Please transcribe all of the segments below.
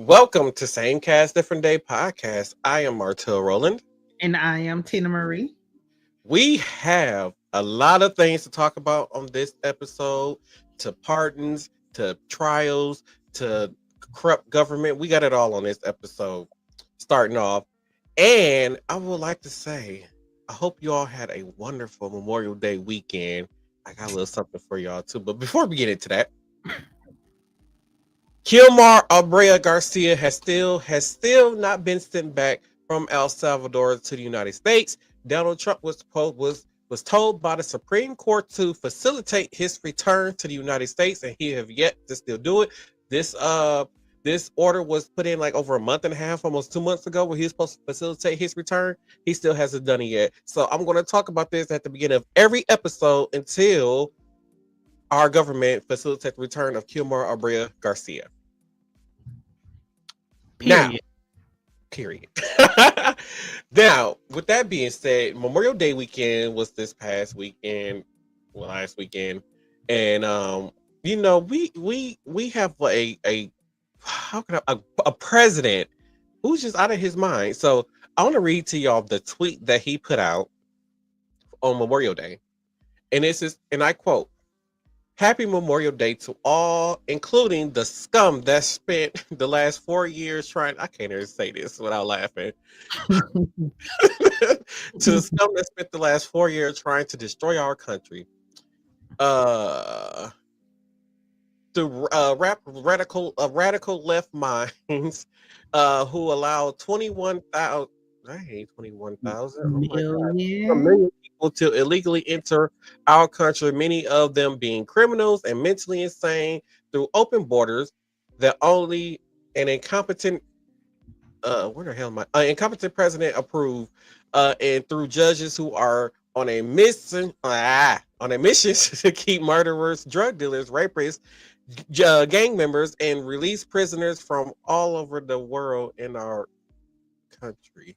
Welcome to Same Cast Different Day podcast. I am Martel Roland. And I am Tina Marie. We have a lot of things to talk about on this episode, to pardons, to trials, to corrupt government. We got it all on this episode starting off. And I would like to say, I hope you all had a wonderful Memorial Day weekend. I got a little something for y'all too. But before we get into that, Kilmar Abreu Garcia has still not been sent back from El Salvador to the United States. Donald Trump was told by the Supreme Court to facilitate his return to the United States, and he have yet to still do it. This order was put in like over a month and a half, almost 2 months ago, where he was supposed to facilitate his return. He still hasn't done it yet. So I'm going to talk about this at the beginning of every episode until our government facilitates the return of Kilmar Abreu Garcia. Period. Period. Now, with that being said, Memorial Day weekend was this past weekend, last weekend, and we have a president who's just out of his mind. So I want to read to y'all the tweet that he put out on Memorial Day, and I quote: "Happy Memorial Day to all, including the scum that spent the last 4 years trying." I can't even say this without laughing. To the scum that spent the last 4 years trying to destroy our country. The radical left minds who allowed 21,000. I hate 21,000. A million people to illegally enter our country, many of them being criminals and mentally insane, through open borders that only an incompetent where the hell am I? Incompetent president approved, and through judges who are on a mission to keep murderers, drug dealers, rapists, gang members, and release prisoners from all over the world in our country.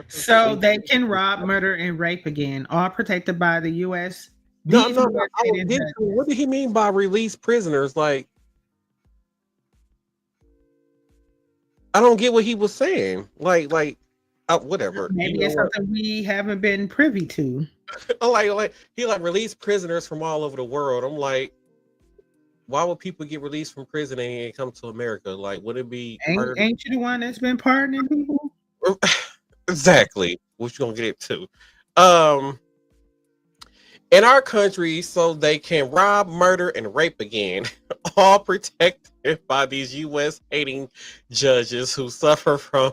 So they can rob, murder, and rape again, all protected by the U.S. No. What did he mean by release prisoners? Like, I don't get what he was saying. Whatever. Maybe it's something we haven't been privy to. He released prisoners from all over the world. I'm like, why would people get released from prison and come to America? Like, would it be? Ain't you the one that's been pardoning people? Exactly, which you're gonna get to. In our country, so they can rob, murder, and rape again, all protected by these U.S. hating judges who suffer from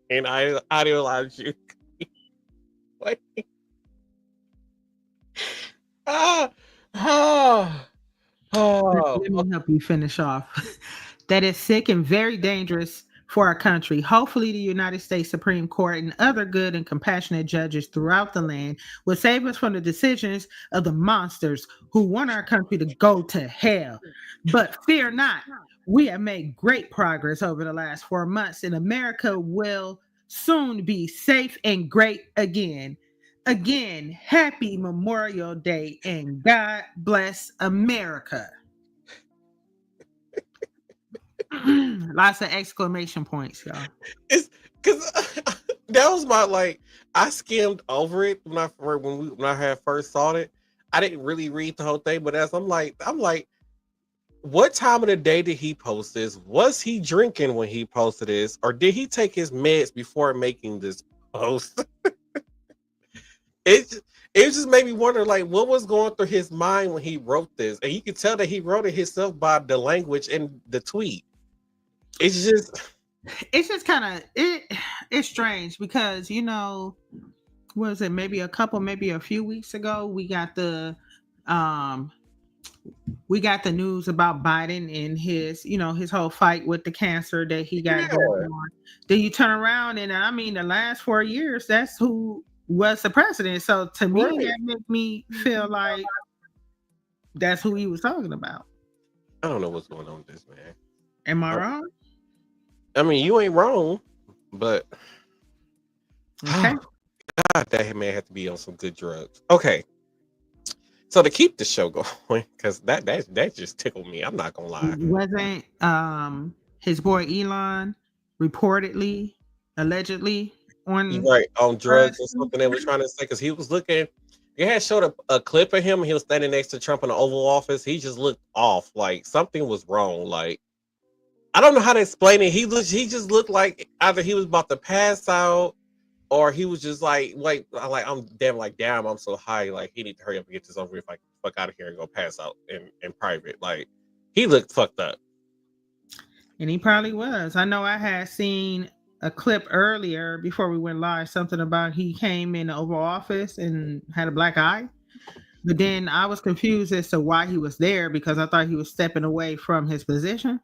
an ideology. Let me help you finish off. That is sick and very dangerous for our country. Hopefully, the United States Supreme Court and other good and compassionate judges throughout the land will save us from the decisions of the monsters who want our country to go to hell. But fear not, we have made great progress over the last 4 months, and America will soon be safe and great again. Again, happy Memorial Day and God bless America. Lots of exclamation points, y'all. It's because that was I skimmed over it when I had first saw it. I didn't really read the whole thing, but as I'm like, what time of the day did he post this? Was he drinking when he posted this, or did he take his meds before making this post? It just made me wonder, what was going through his mind when he wrote this, and you could tell that he wrote it himself by the language in the tweet. It's just kind of it's strange because was it maybe a few weeks ago we got the news about Biden and his whole fight with the cancer that he got going on. Then you turn around and the last 4 years, that's who was the president. So to me, that makes me feel like that's who he was talking about. I don't know what's going on with this, man. Am I wrong? I mean, you ain't wrong, but okay. God, that man had to be on some good drugs. Okay. So to keep the show going, because that just tickled me. I'm not gonna lie. Wasn't his boy Elon reportedly, allegedly You're on right, on drugs drugs? or something they were trying to say, because he was looking. They had showed a clip of him. He was standing next to Trump in the Oval Office. He just looked off, like something was wrong. Like I don't know how to explain it. He just looked like either he was about to pass out or he was just like I'm so high. Like he need to hurry up and get this over with. If I fuck out of here and go pass out in private. Like he looked fucked up. And he probably was. I know I had seen a clip earlier before we went live, something about he came in the Oval Office and had a black eye. But then I was confused as to why he was there because I thought he was stepping away from his position.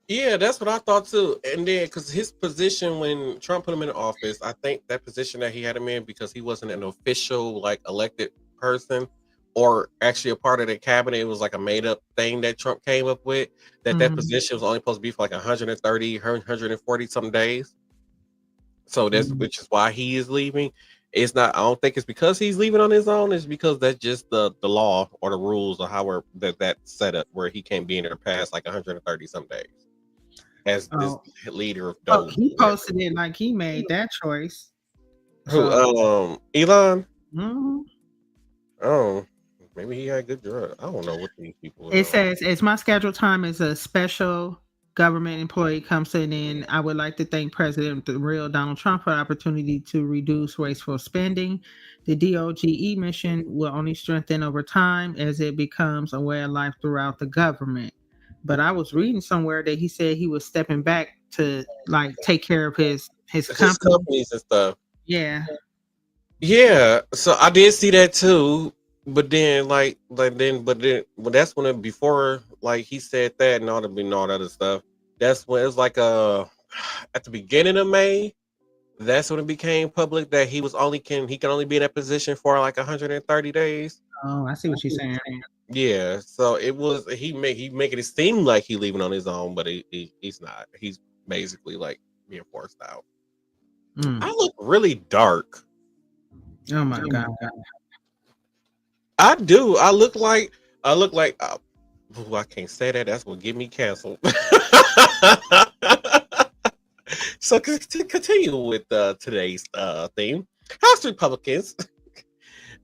Yeah, that's what I thought too. And then because his position when Trump put him in office, I think that position that he had him in because he wasn't an official like elected person or actually a part of the cabinet. It was like a made up thing that Trump came up with. That position was only supposed to be for like 130, 140 some days. So that's which is why he is leaving. It's not. I don't think it's because he's leaving on his own. It's because that's just the law or the rules or how that set up where he can't be in there past like 130 some days as this leader of those. He posted it like he made that choice. Who? Elon. Mm-hmm. Oh, maybe he had good drugs. I don't know what these people. It says, "As my scheduled time as a special government employee comes to an end, I would like to thank President the real Donald Trump for the opportunity to reduce wasteful spending. The DOGE mission will only strengthen over time as it becomes a way of life throughout the government." But I was reading somewhere that he said he was stepping back to like take care of his companies and stuff. Yeah. Yeah. So I did see that too. But then but that's when it, before like he said that and all that other stuff. That's when it was like at the beginning of May. That's when it became public that he can only be in that position for like 130 days. Oh, I see what you're saying. Yeah, so it was he making it seem like he's leaving on his own, but he's not. He's basically like being forced out. I look really dark. Oh my god. I do. I look like I can't say that. That's what get me canceled. So to continue with today's theme, House Republicans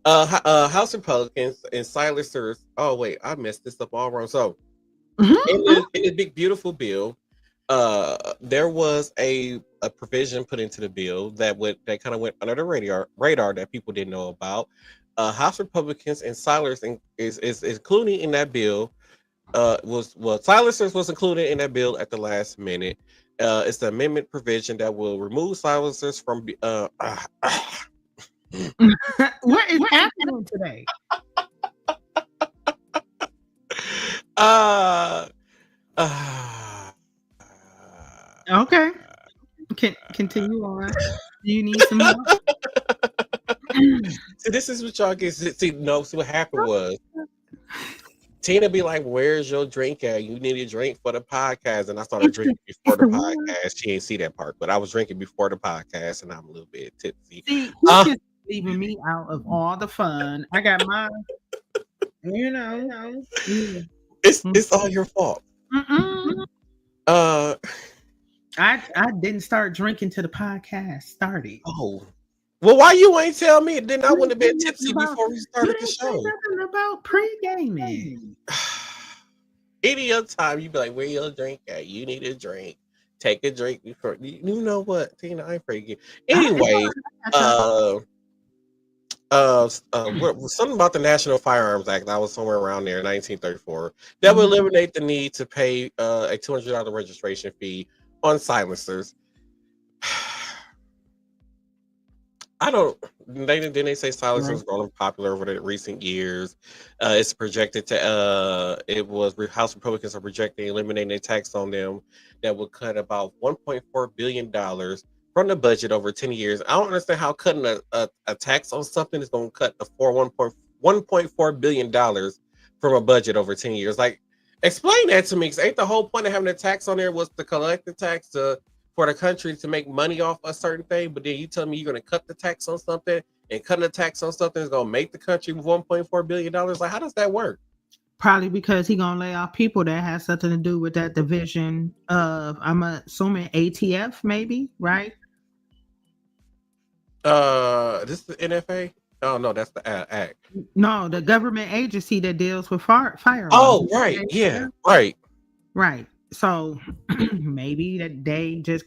and silencers. Oh wait, I messed this up all wrong. So in the big beautiful bill, there was a provision put into the bill that kind of went under the radar that people didn't know about. House Republicans and silencers is including in that bill. Silencers was included in that bill at the last minute. It's the amendment provision that will remove silencers from. What is happening today? Okay. Continue on. Do you need some more? See, this is what y'all get. See what happened was Tina be like, "Where's your drink at? You need a drink for the podcast." And I started drinking before the podcast. She didn't see that part, but I was drinking before the podcast, and I'm a little bit tipsy. See, he's just leaving me out of all the fun. I got my, It's all your fault. I didn't start drinking till the podcast started. Oh. Well, why you ain't tell me? Then I wouldn't have been tipsy before we started the show. Nothing about pre-gaming. Any other time, you be like, "Where your drink at? You need a drink. Take a drink before." You know what, Tina? I ain't forget. Anyway, something about the National Firearms Act. I was somewhere around there, 1934. That would eliminate the need to pay a $200 registration fee on silencers. They say silencers grown popular over the recent years. It's projected to House Republicans are projecting eliminating a tax on them that would cut about $1.4 billion from the budget over 10 years. I don't understand how cutting a tax on something is going to cut $1.4 billion from a budget over 10 years. Like, explain that to me, because ain't the whole point of having a tax on there was to collect the tax for the country to make money off a certain thing, but then you tell me you're going to cut the tax on something and cutting a tax on something is going to make the country $1.4 billion. Like, how does that work? Probably because he going to lay off people that has something to do with that division of, I'm assuming, ATF, maybe, right? This is the NFA? Oh, no, that's the act. No, the government agency that deals with firearms. Oh, right. Yeah, right. Right. So maybe that they just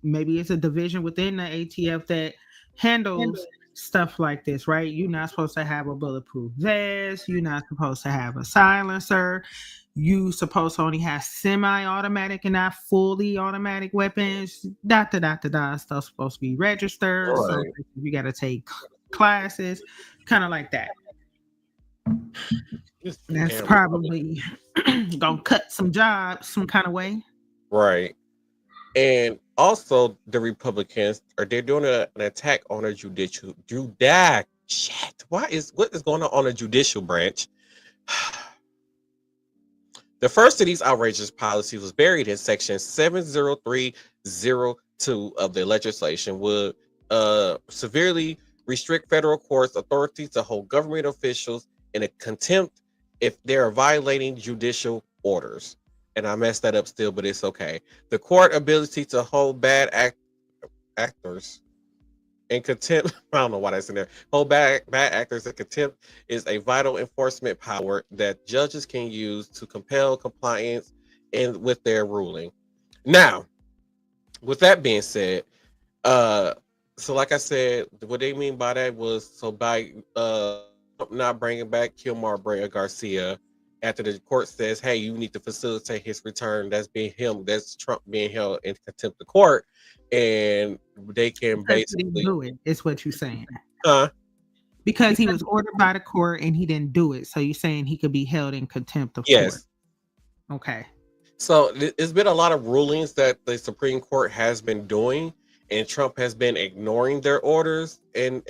maybe it's a division within the ATF that handles stuff like this, right? You're not supposed to have a bulletproof vest. You're not supposed to have a silencer. You supposed to only have semi-automatic and not fully automatic weapons. Stuff supposed to be registered. Right. So you got to take classes, kind of like that. That's probably gonna cut some jobs some kind of way. Right. And also the Republicans they're doing an attack on a judicial shit. What is going on the judicial branch? The first of these outrageous policies was buried in section 70302 of the legislation, would severely restrict federal courts' authority to hold government officials in a contempt if they are violating judicial orders. And I messed that up still, but it's okay. The court ability to hold bad actors in contempt, I don't know why that's in there. Hold bad actors in contempt is a vital enforcement power that judges can use to compel compliance with their ruling. Now, with that being said, so like I said, what they mean by that was, so by not bringing back Kilmar Brea Garcia after the court says, hey, you need to facilitate his return, that's Trump being held in contempt of court, and they can basically do it. It's what you're saying. Because he was ordered by the court and he didn't do it. So you're saying he could be held in contempt of court. Okay. So there's been a lot of rulings that the Supreme Court has been doing, and Trump has been ignoring their orders and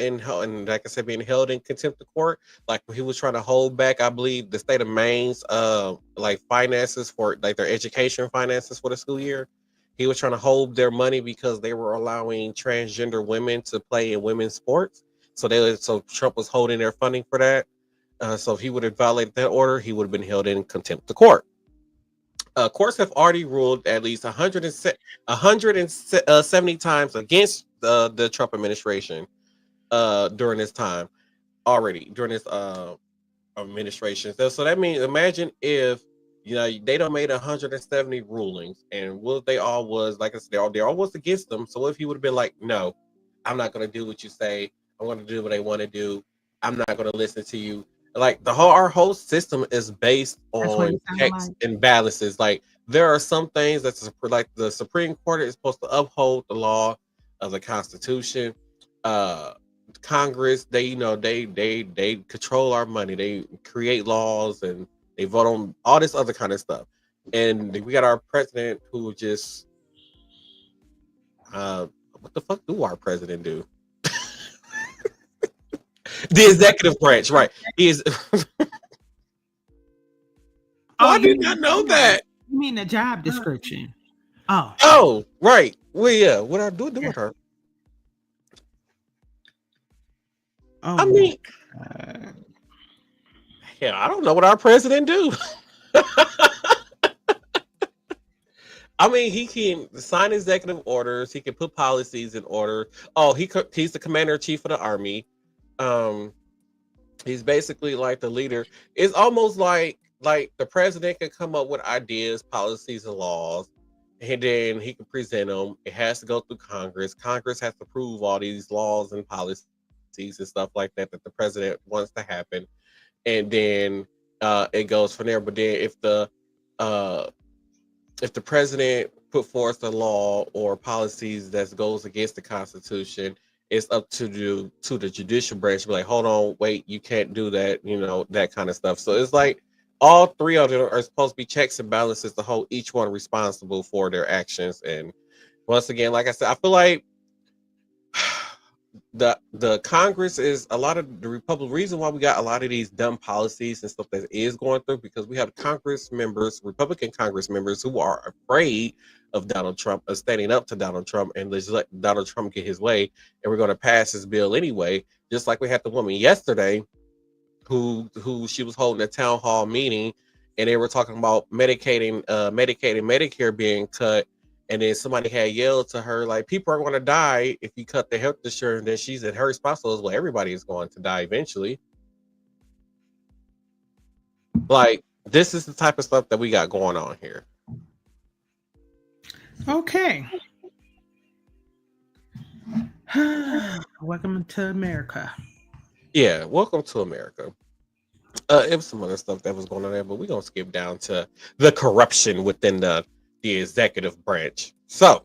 like I said, being held in contempt of court. Like he was trying to hold back, I believe, the state of Maine's like finances for like their education finances for the school year. He was trying to hold their money because they were allowing transgender women to play in women's sports. So Trump was holding their funding for that. So if he would have violated that order, he would have been held in contempt of court. Courts have already ruled at least 170 times against the Trump administration during this time already, during this administration. So that means, imagine if, they don't made 170 rulings, and what they all was, like I said, they all was against them. So if he would have been like, no, I'm not going to do what you say. I'm going to do what I want to do. I'm not going to listen to you. Like our whole system is based on checks and balances. Like there are some things that's like the Supreme Court is supposed to uphold the law of the Constitution. Congress, they control our money. They create laws and they vote on all this other kind of stuff. And we got our president who just what the fuck do our president do? The executive branch, right? He is. I did not know that. You mean the job description? Oh, right. Well, yeah. What I do with her? I mean, I don't know what our president do. I mean, he can sign executive orders. He can put policies in order. Oh, he's the commander-in-chief of the army. He's basically like the leader. It's almost like the president can come up with ideas, policies, and laws, and then he can present them. It has to go through Congress. Congress has to approve all these laws and policies and stuff like that the president wants to happen, and then it goes from there. But then if the president put forth a law or policies that goes against the Constitution, it's up to the judicial branch to be like, hold on, wait, you can't do that, that kind of stuff. So it's like all three of them are supposed to be checks and balances to hold each one responsible for their actions. And once again, like I said, I feel like the Congress is a lot of the Republican reason why we got a lot of these dumb policies and stuff that is going through, because we have Republican Congress members who are afraid of Donald Trump, of standing up to Donald Trump and just let Donald Trump get his way, and we're going to pass this bill anyway, Just like we had the woman yesterday who she was holding a town hall meeting, and they were talking about Medicaid and Medicare being cut, and then somebody had yelled to her like, people are going to die if you cut the health insurance. And then she said her response was, well, everybody is going to die eventually. Like, this is the type of stuff that we got going on here. Okay. Welcome to America. Yeah, welcome to America. It was some other stuff that was going on there, but we're gonna skip down to the corruption within the executive branch. So,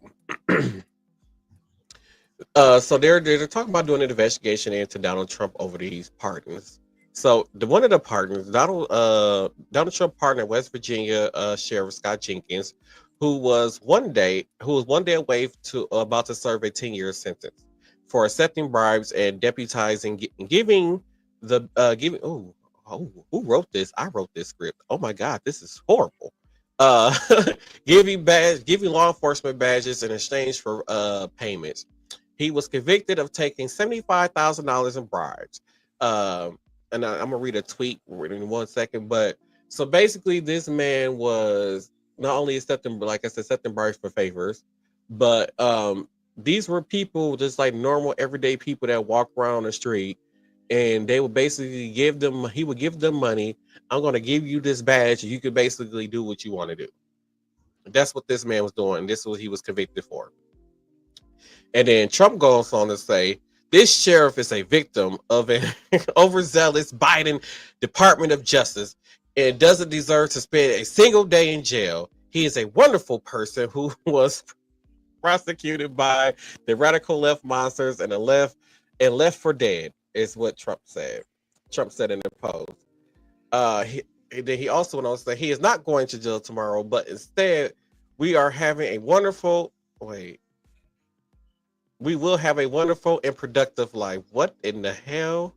so they're talking about doing an investigation into Donald Trump over these pardons. So one of the pardons, Donald Trump pardoned West Virginia Sheriff Scott Jenkins, who was one day away to about to serve a 10-year sentence for accepting bribes and deputizing, giving the giving. Who wrote this? I wrote this script. Oh my God, this is horrible. Uh, giving law enforcement badges in exchange for payments. He was convicted of taking $75,000 in bribes. And I'm gonna read a tweet in 1 second. But so basically, this man was not only accepting, like I said, accepting bribes for favors, but these were people just like normal, everyday people that walk around the street, and they would basically give them. He would give them money. I'm gonna give you this badge. You could basically do what you want to do. That's what this man was doing. This is what he was convicted for. And then Trump goes on to say, this sheriff is a victim of an overzealous Biden Department of Justice and doesn't deserve to spend a single day in jail. He is a wonderful person who was prosecuted by the radical left monsters and left for dead, is what Trump said. Trump said in the post. He also went on to say he is not going to jail tomorrow, but instead we are having a wonderful we will have a wonderful and productive life. What in the hell?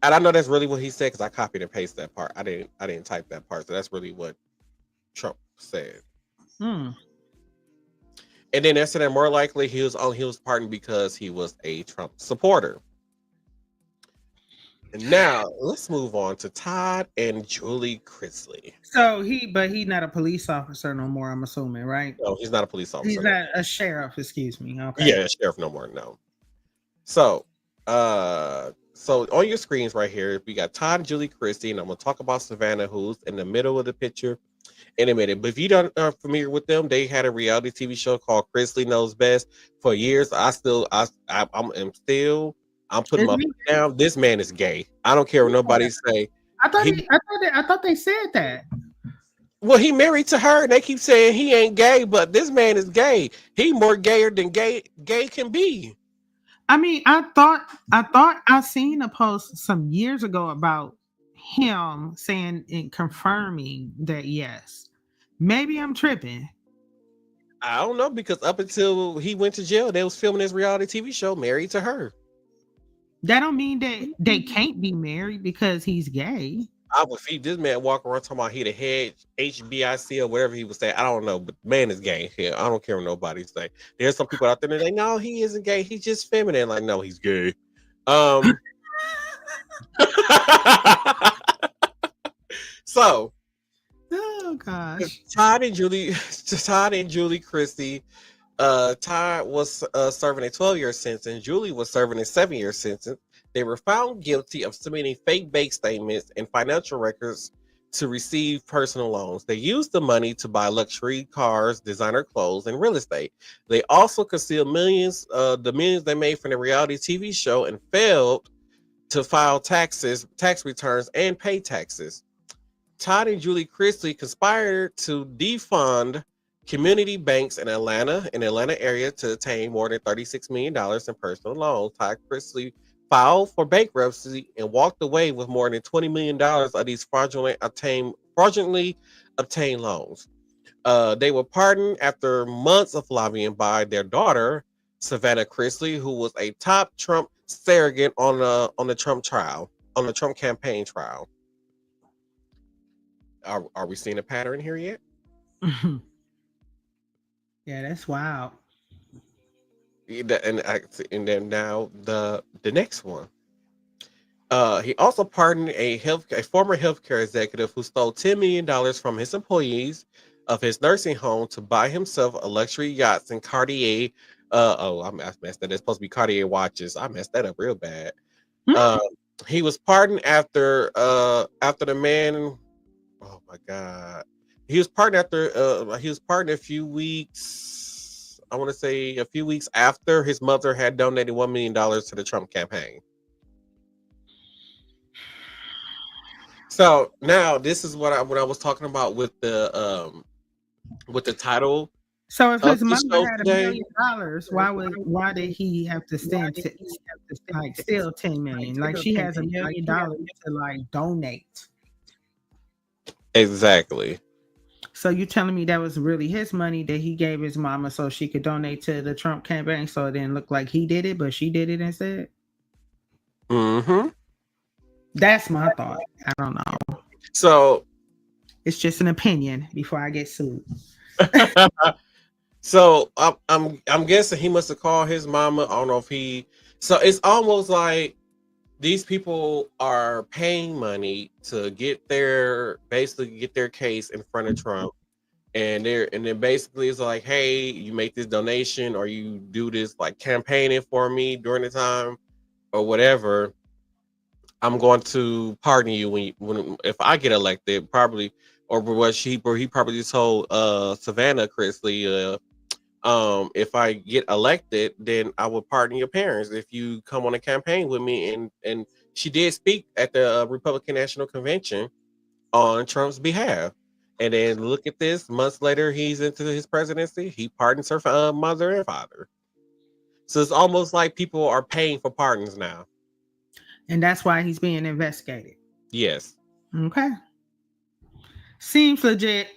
And I know that's really what he said because I copied and pasted that part. I didn't type that part. So that's really what Trump said. And then they said that more likely he was pardoned because he was a Trump supporter. And now let's move on to Todd and Julie Chrisley. So he's not a police officer no more, I'm assuming, right? No, he's not a police officer. He's not a sheriff, excuse me. Okay. Yeah, sheriff no more, no. So on your screens right here, we got Todd and Julie Christie, and I'm gonna talk about Savannah, who's in the middle of the picture in a minute. But if you don't are familiar with them, they had a reality TV show called Chrisley Knows Best for years. I'm putting my foot down. This man is gay. I don't care what nobody say. I thought they said that. Well, he married to her, and they keep saying he ain't gay, but this man is gay. He more gayer than gay can be. I mean, I thought I seen a post some years ago about him saying and confirming that yes. Maybe I'm tripping. I don't know, because up until he went to jail, they was filming his reality TV show, Married to Her. That don't mean that they can't be married because he's gay. I would feed this man walk around talking about he the head HBIC or whatever he was saying. I don't know, but man is gay here. I don't care what nobody say. There's some people out there that like, no, he isn't gay. He's just feminine. Like, no, he's gay. So, oh gosh, Todd and Julie Christie. Todd was serving a 12-year sentence. Julie was serving a 7-year sentence. They were found guilty of submitting fake bank statements and financial records to receive personal loans. They used the money to buy luxury cars, designer clothes, and real estate. They also concealed the millions they made from the reality TV show, and failed to file tax returns, and pay taxes. Todd and Julie Chrisley conspired to defund community banks in Atlanta area to obtain more than $36 million in personal loans. Todd Chrisley filed for bankruptcy and walked away with more than $20 million of these fraudulently obtained loans. They were pardoned after months of lobbying by their daughter, Savannah Chrisley, who was a top Trump surrogate on the Trump campaign trial. Are we seeing a pattern here yet? Yeah, that's wild. And then now the next one. He also pardoned a former healthcare executive who stole $10 million from his employees of his nursing home to buy himself a luxury yachts and Cartier. I messed that. It's supposed to be Cartier watches. I messed that up real bad. Uh, he was pardoned after the man. Oh my God. He was pardoned a few weeks. I want to say a few weeks after his mother had donated $1 million to the Trump campaign. So now this is what I was talking about with the title. So if of his the mother show had $1 today. million, why did he have to like steal 10 million? Like she has $1 million to like donate. Exactly. So you telling me that was really his money that he gave his mama so she could donate to the Trump campaign, so it didn't look like he did it, but she did it instead? Mm-hmm. That's my thought. I don't know. So it's just an opinion before I get sued. So I'm guessing he must have called his mama. I don't know if he. So it's almost like these people are paying money to get their case in front of Trump, and then basically it's like, hey, you make this donation or you do this like campaigning for me during the time or whatever. I'm going to pardon you when if I get elected, probably, or he probably told Savannah Chrisley, if I get elected, then I will pardon your parents if you come on a campaign with me. And she did speak at the Republican National Convention on Trump's behalf. And then look at this, months later, he's into his presidency. He pardons her mother and father. So it's almost like people are paying for pardons now. And that's why he's being investigated. Yes. Okay. Seems legit.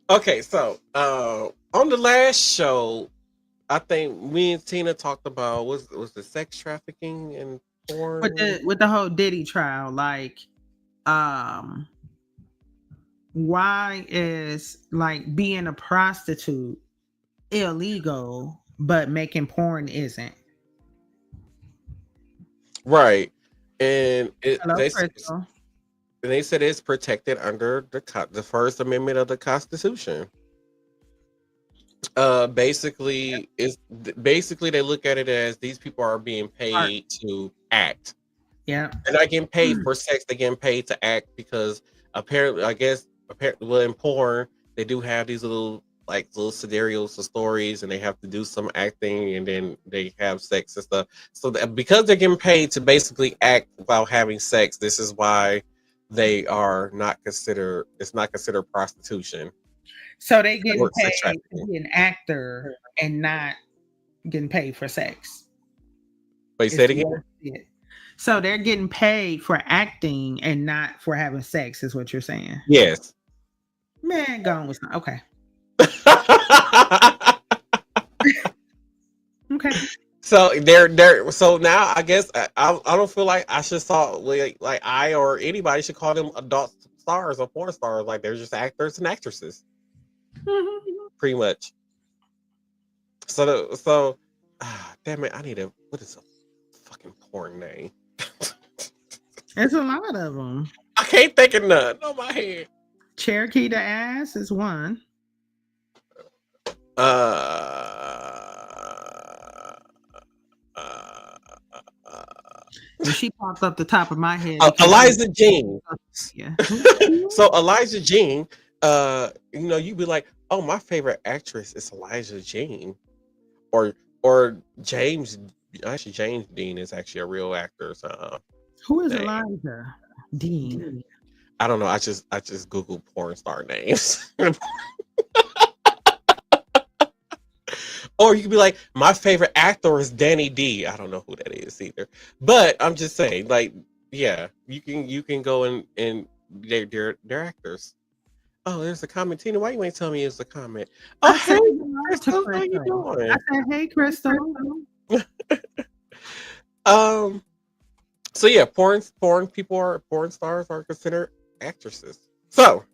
Okay, so on the last show, I think me and Tina talked about was the sex trafficking and porn with the whole Diddy trial. Like, why is like being a prostitute illegal, but making porn isn't? Right, and Hello, they said it's protected under the First Amendment of the Constitution. Basically they look at it as these people are being paid to act. Yeah, they're not getting paid for sex; they're getting paid to act because apparently, well, in porn they do have these little scenarios or stories, and they have to do some acting, and then they have sex and stuff. So because they're getting paid to basically act while having sex, this is why they are not considered. It's not considered prostitution. So they getting paid to be an actor and not getting paid for sex. Wait, say it again. So they're getting paid for acting and not for having sex, is what you're saying? Yes. Man, gone was not okay. Okay. So they're so now I guess I don't feel like I should I or anybody should call them adult stars or porn stars. Like they're just actors and actresses. Pretty much. So damn it, I need what is a fucking porn name? There's a lot of them. I can't think of none on my head. Cherokee the Ass is one. She popped up the top of my head. Eliza Jean. Yeah. So Eliza Jean, you'd be like, oh, my favorite actress is Eliza Jean, or James. Actually, James Dean is actually a real actor. So, who is Eliza Dean? I don't know. I just Googled porn star names. Or you could be like, my favorite actor is Danny D. I don't know who that is either. But I'm just saying, like, yeah, you can go and they're actors. Oh, there's a comment. Tina, why you ain't telling me it's a comment? Oh, hey, Crystal, how you doing? I said, hey, Crystal. So yeah, porn stars are considered actresses. So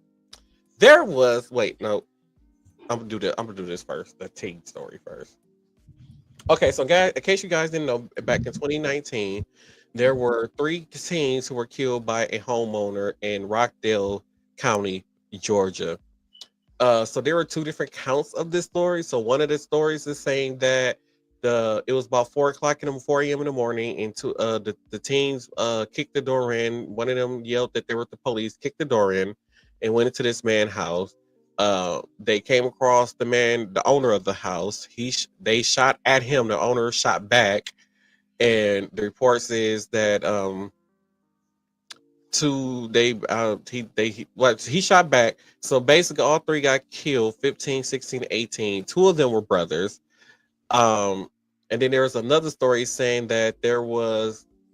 there was I'm gonna do this first. The teen story first. Okay, so guys, in case you guys didn't know, back in 2019, there were 3 teens who were killed by a homeowner in Rockdale County, Georgia. So there were 2 different counts of this story. So one of the stories is saying that it was about 4 o'clock in the 4 a.m. in the morning, and the teens kicked the door in. One of them yelled that they were the police, kicked the door in, and went into this man's house. They came across the owner of the house. They shot at him. The owner shot back, and the report says that he shot back. So basically all 3 got killed, 15, 16, 18. 2 of them were brothers. And then there was another story saying that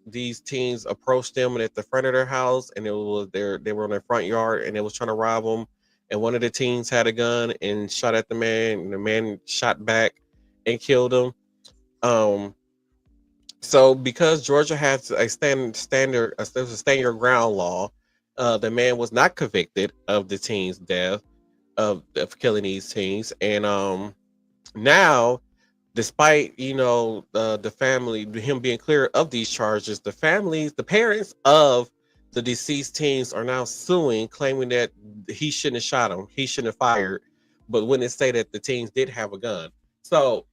these teens approached them at the front of their house, and they were in their front yard, and they was trying to rob them. And one of the teens had a gun and shot at the man, and the man shot back and killed him. So because Georgia has a stand your ground law, the man was not convicted of the teen's death of killing these teens. And now, despite the family, him being clear of these charges, the parents of the deceased teens are now suing, claiming that he shouldn't have shot him, he shouldn't have fired, but wouldn't say that the teens did have a gun. So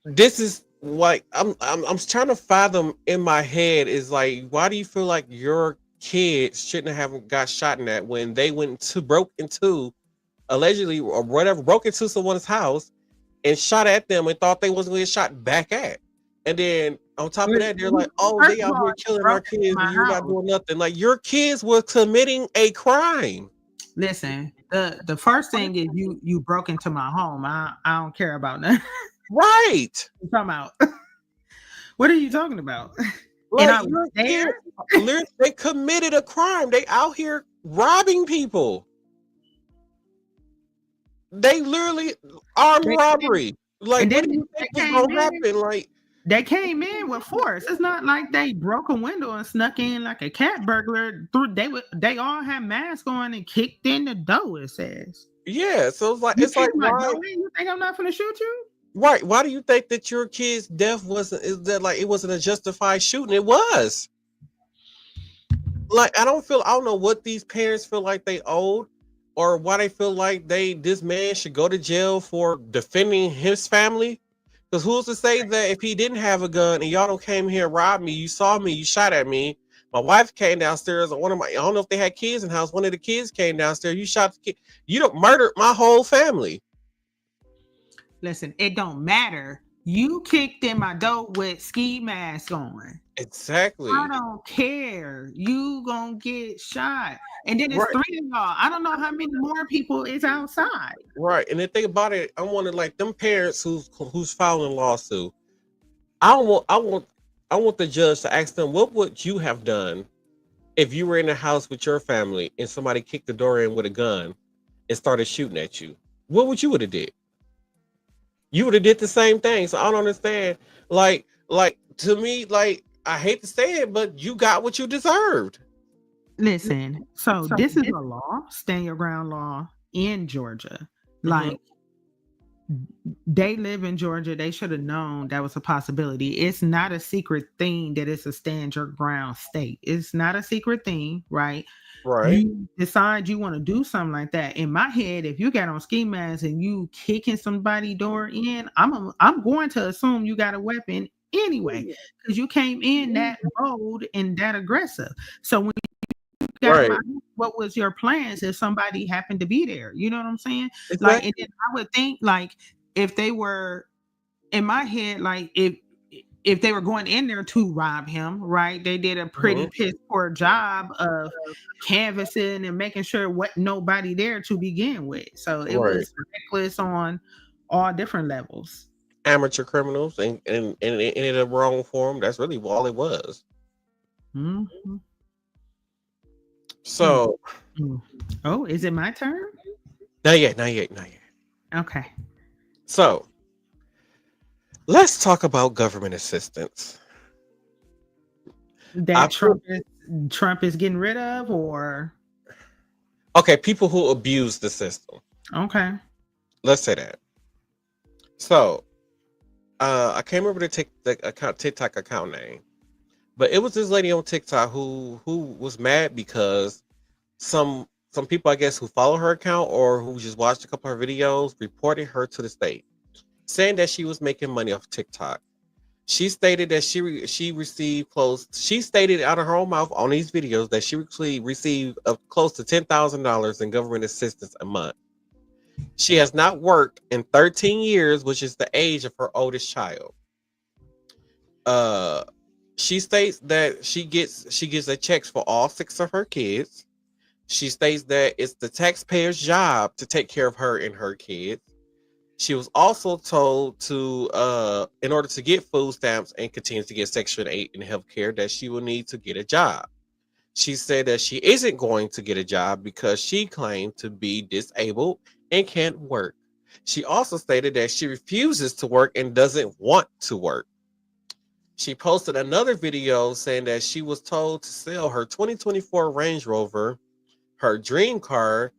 this is like I'm trying to fathom in my head is like, why do you feel like your kids shouldn't have got shot in that when they broke into allegedly or whatever, broke into someone's house and shot at them and thought they wasn't going to get shot back at? And then on top of that, they're like, oh, they out here killing our kids and you're not doing nothing. Like, your kids were committing a crime. Listen, the first thing is you broke into my home. I don't care about that. Right. Come out. What are you talking about? Like, and I was there. They committed a crime. They out here robbing people. They literally armed robbery. Like, what do you think was gonna happen? Like, they came in with force. It's not like they broke a window and snuck in like a cat burglar. They all had masks on and kicked in the door, it says. Yeah, so why you think I'm not gonna shoot you? Right. Why do you think that your kid's death wasn't a justified shooting? It was. Like, I don't know what these parents feel like they owed, or why they feel like this man should go to jail for defending his family. Because who's to say that if he didn't have a gun and y'all don't came here and robbed me, you saw me, you shot at me, my wife came downstairs, and I don't know if they had kids in the house, one of the kids came downstairs, you shot the kid, you don't murdered my whole family. Listen, it don't matter. You kicked in my door with ski mask on. Exactly. I don't care. You gonna get shot. And then it's 3 of y'all. I don't know how many more people is outside. Right. And the thing about it, I wanted like them parents who's filing a lawsuit. I want the judge to ask them, what would you have done if you were in a house with your family and somebody kicked the door in with a gun and started shooting at you? What would you would have did? You would have did the same thing. So I don't understand. Like to me, like, I hate to say it, but you got what you deserved. Listen, so this is a law, stand your ground law in Georgia. Like, they live in Georgia. They should have known that was a possibility. It's not a secret thing that it's a stand your ground state. It's not a secret thing, right? Right. You decide you want to do something like that. In my head, if you got on ski masks and you kicking somebody's door in, I'm going to assume you got a weapon anyway, because you came in that bold and that aggressive. So when you got what was your plans if somebody happened to be there? You know what I'm saying? Exactly. Like, and then I would think, like, if they were, in my head, like, if they were going in there to rob him, right? They did a pretty piss poor job of canvassing and making sure what nobody there to begin with. So it was reckless on all different levels. Amateur criminals and in the wrong form. That's really all it was. Mm-hmm. So, oh, is it my turn? Not yet. Okay. So, let's talk about government assistance. That Trump is getting rid of, or okay, people who abuse the system. Okay. Let's say that. So, I can't remember the TikTok account name, but it was this lady on TikTok who was mad because some people, I guess, who follow her account or who just watched a couple of her videos reported her to the state, saying that she was making money off TikTok. She stated that she received close. She stated out of her own mouth on these videos that she received close to $10,000 in government assistance a month. She has not worked in 13 years, which is the age of her oldest child. Uh, she states that she gets a checks for all 6 of her kids. She states that it's the taxpayer's job to take care of her and her kids. She was also told to, in order to get food stamps and continue to get Section 8 in healthcare, that she will need to get a job. She said that she isn't going to get a job because she claimed to be disabled and can't work. She also stated that she refuses to work and doesn't want to work. She posted another video saying that she was told to sell her 2024 Range Rover, her dream car,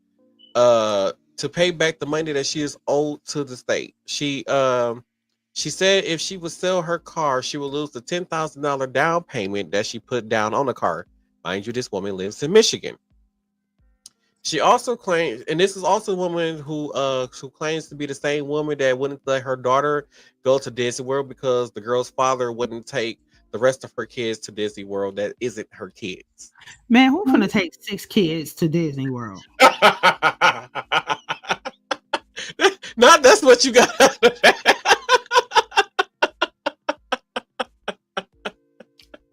to pay back the money that she is owed to the state. She said if she would sell her car, she would lose the $10,000 down payment that she put down on the car. Mind you, this woman lives in Michigan. She also claims, and this is also a woman who claims to be the same woman that wouldn't let her daughter go to Disney World because the girl's father wouldn't take the rest of her kids to Disney World that isn't her kids. Man, who's gonna take 6 kids to Disney World? Not that's what you got.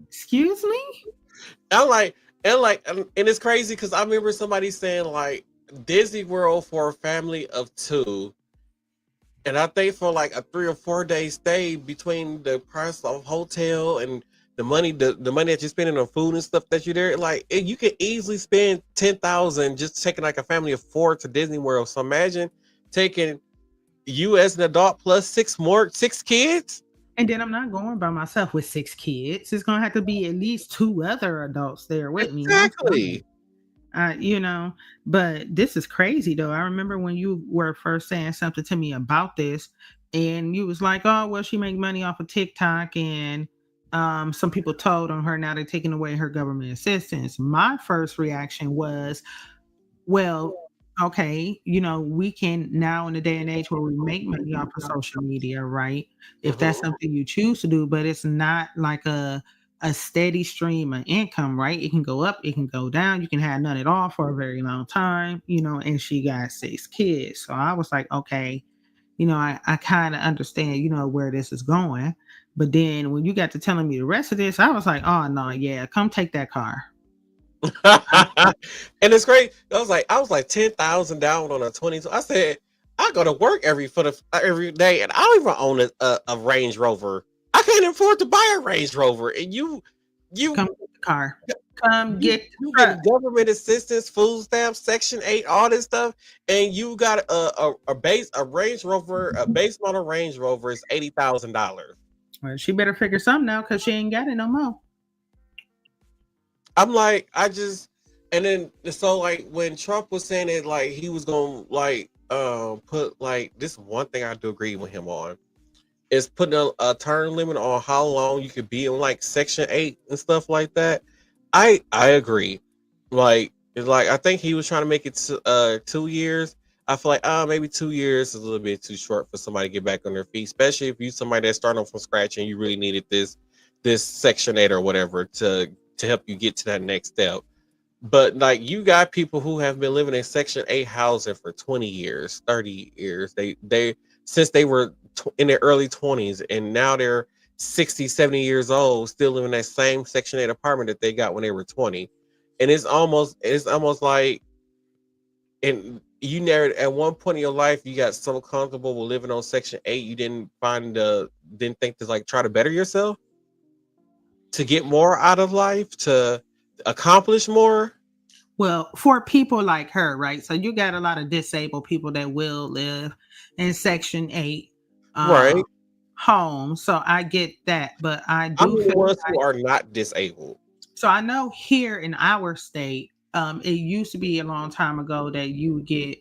Excuse me? And it's crazy because I remember somebody saying like Disney World for a family of 2, and I think for like a 3 or 4 day stay, between the price of hotel and the money that you're spending on food and stuff that you're there, like you could easily spend $10,000 just taking like a family of 4 to Disney World. So imagine taking you as an adult plus 6 kids. And then I'm not going by myself with 6 kids. It's gonna have to be at least 2 other adults there with me. Exactly. But this is crazy though. I remember when you were first saying something to me about this, and you was like, "Oh, well, she make money off of TikTok," and some people told on her now they're taking away her government assistance. My first reaction was, well, okay, we can now in the day and age where we make money off of social media, right? If that's something you choose to do, but it's not like a steady stream of income, right? It can go up, it can go down, you can have none at all for a very long time, and she got 6 kids. So I was like, okay, I kind of understand, where this is going. But then when you got to telling me the rest of this, I was like, oh no, yeah, come take that car. And it's great. I was like 10,000 down on a 20. I said I go to work every day, and I don't even own a Range Rover. I can't afford to buy a Range Rover, and you come get the car. Come get you get government assistance, food stamps, Section 8, all this stuff, and you got a Range Rover, a base model Range Rover is $80,000. Well, she better figure something out because she ain't got it no more. I'm like, and then so like when Trump was saying it, like he was gonna like put like this one thing I do agree with him on is putting a term limit on how long you could be in like Section 8 and stuff like that. I agree. Like it's like I think he was trying to make it 2 years. I feel like maybe 2 years is a little bit too short for somebody to get back on their feet, especially if you somebody that's starting from scratch and you really needed this Section 8 or whatever to help you get to that next step. But like you got people who have been living in Section 8 housing for 20 years, 30 years. They since they were in their early 20s, and now they're 60, 70 years old, still living in that same Section 8 apartment that they got when they were 20. And it's almost like, and you never at one point in your life you got so comfortable with living on Section 8 you didn't think to like try to better yourself, to get more out of life, to accomplish more. Well, for people like her, right? So you got a lot of disabled people that will live in Section 8 right homes. So I get that, but I do feel the ones who are not disabled. So I know here in our state, it used to be a long time ago that you would get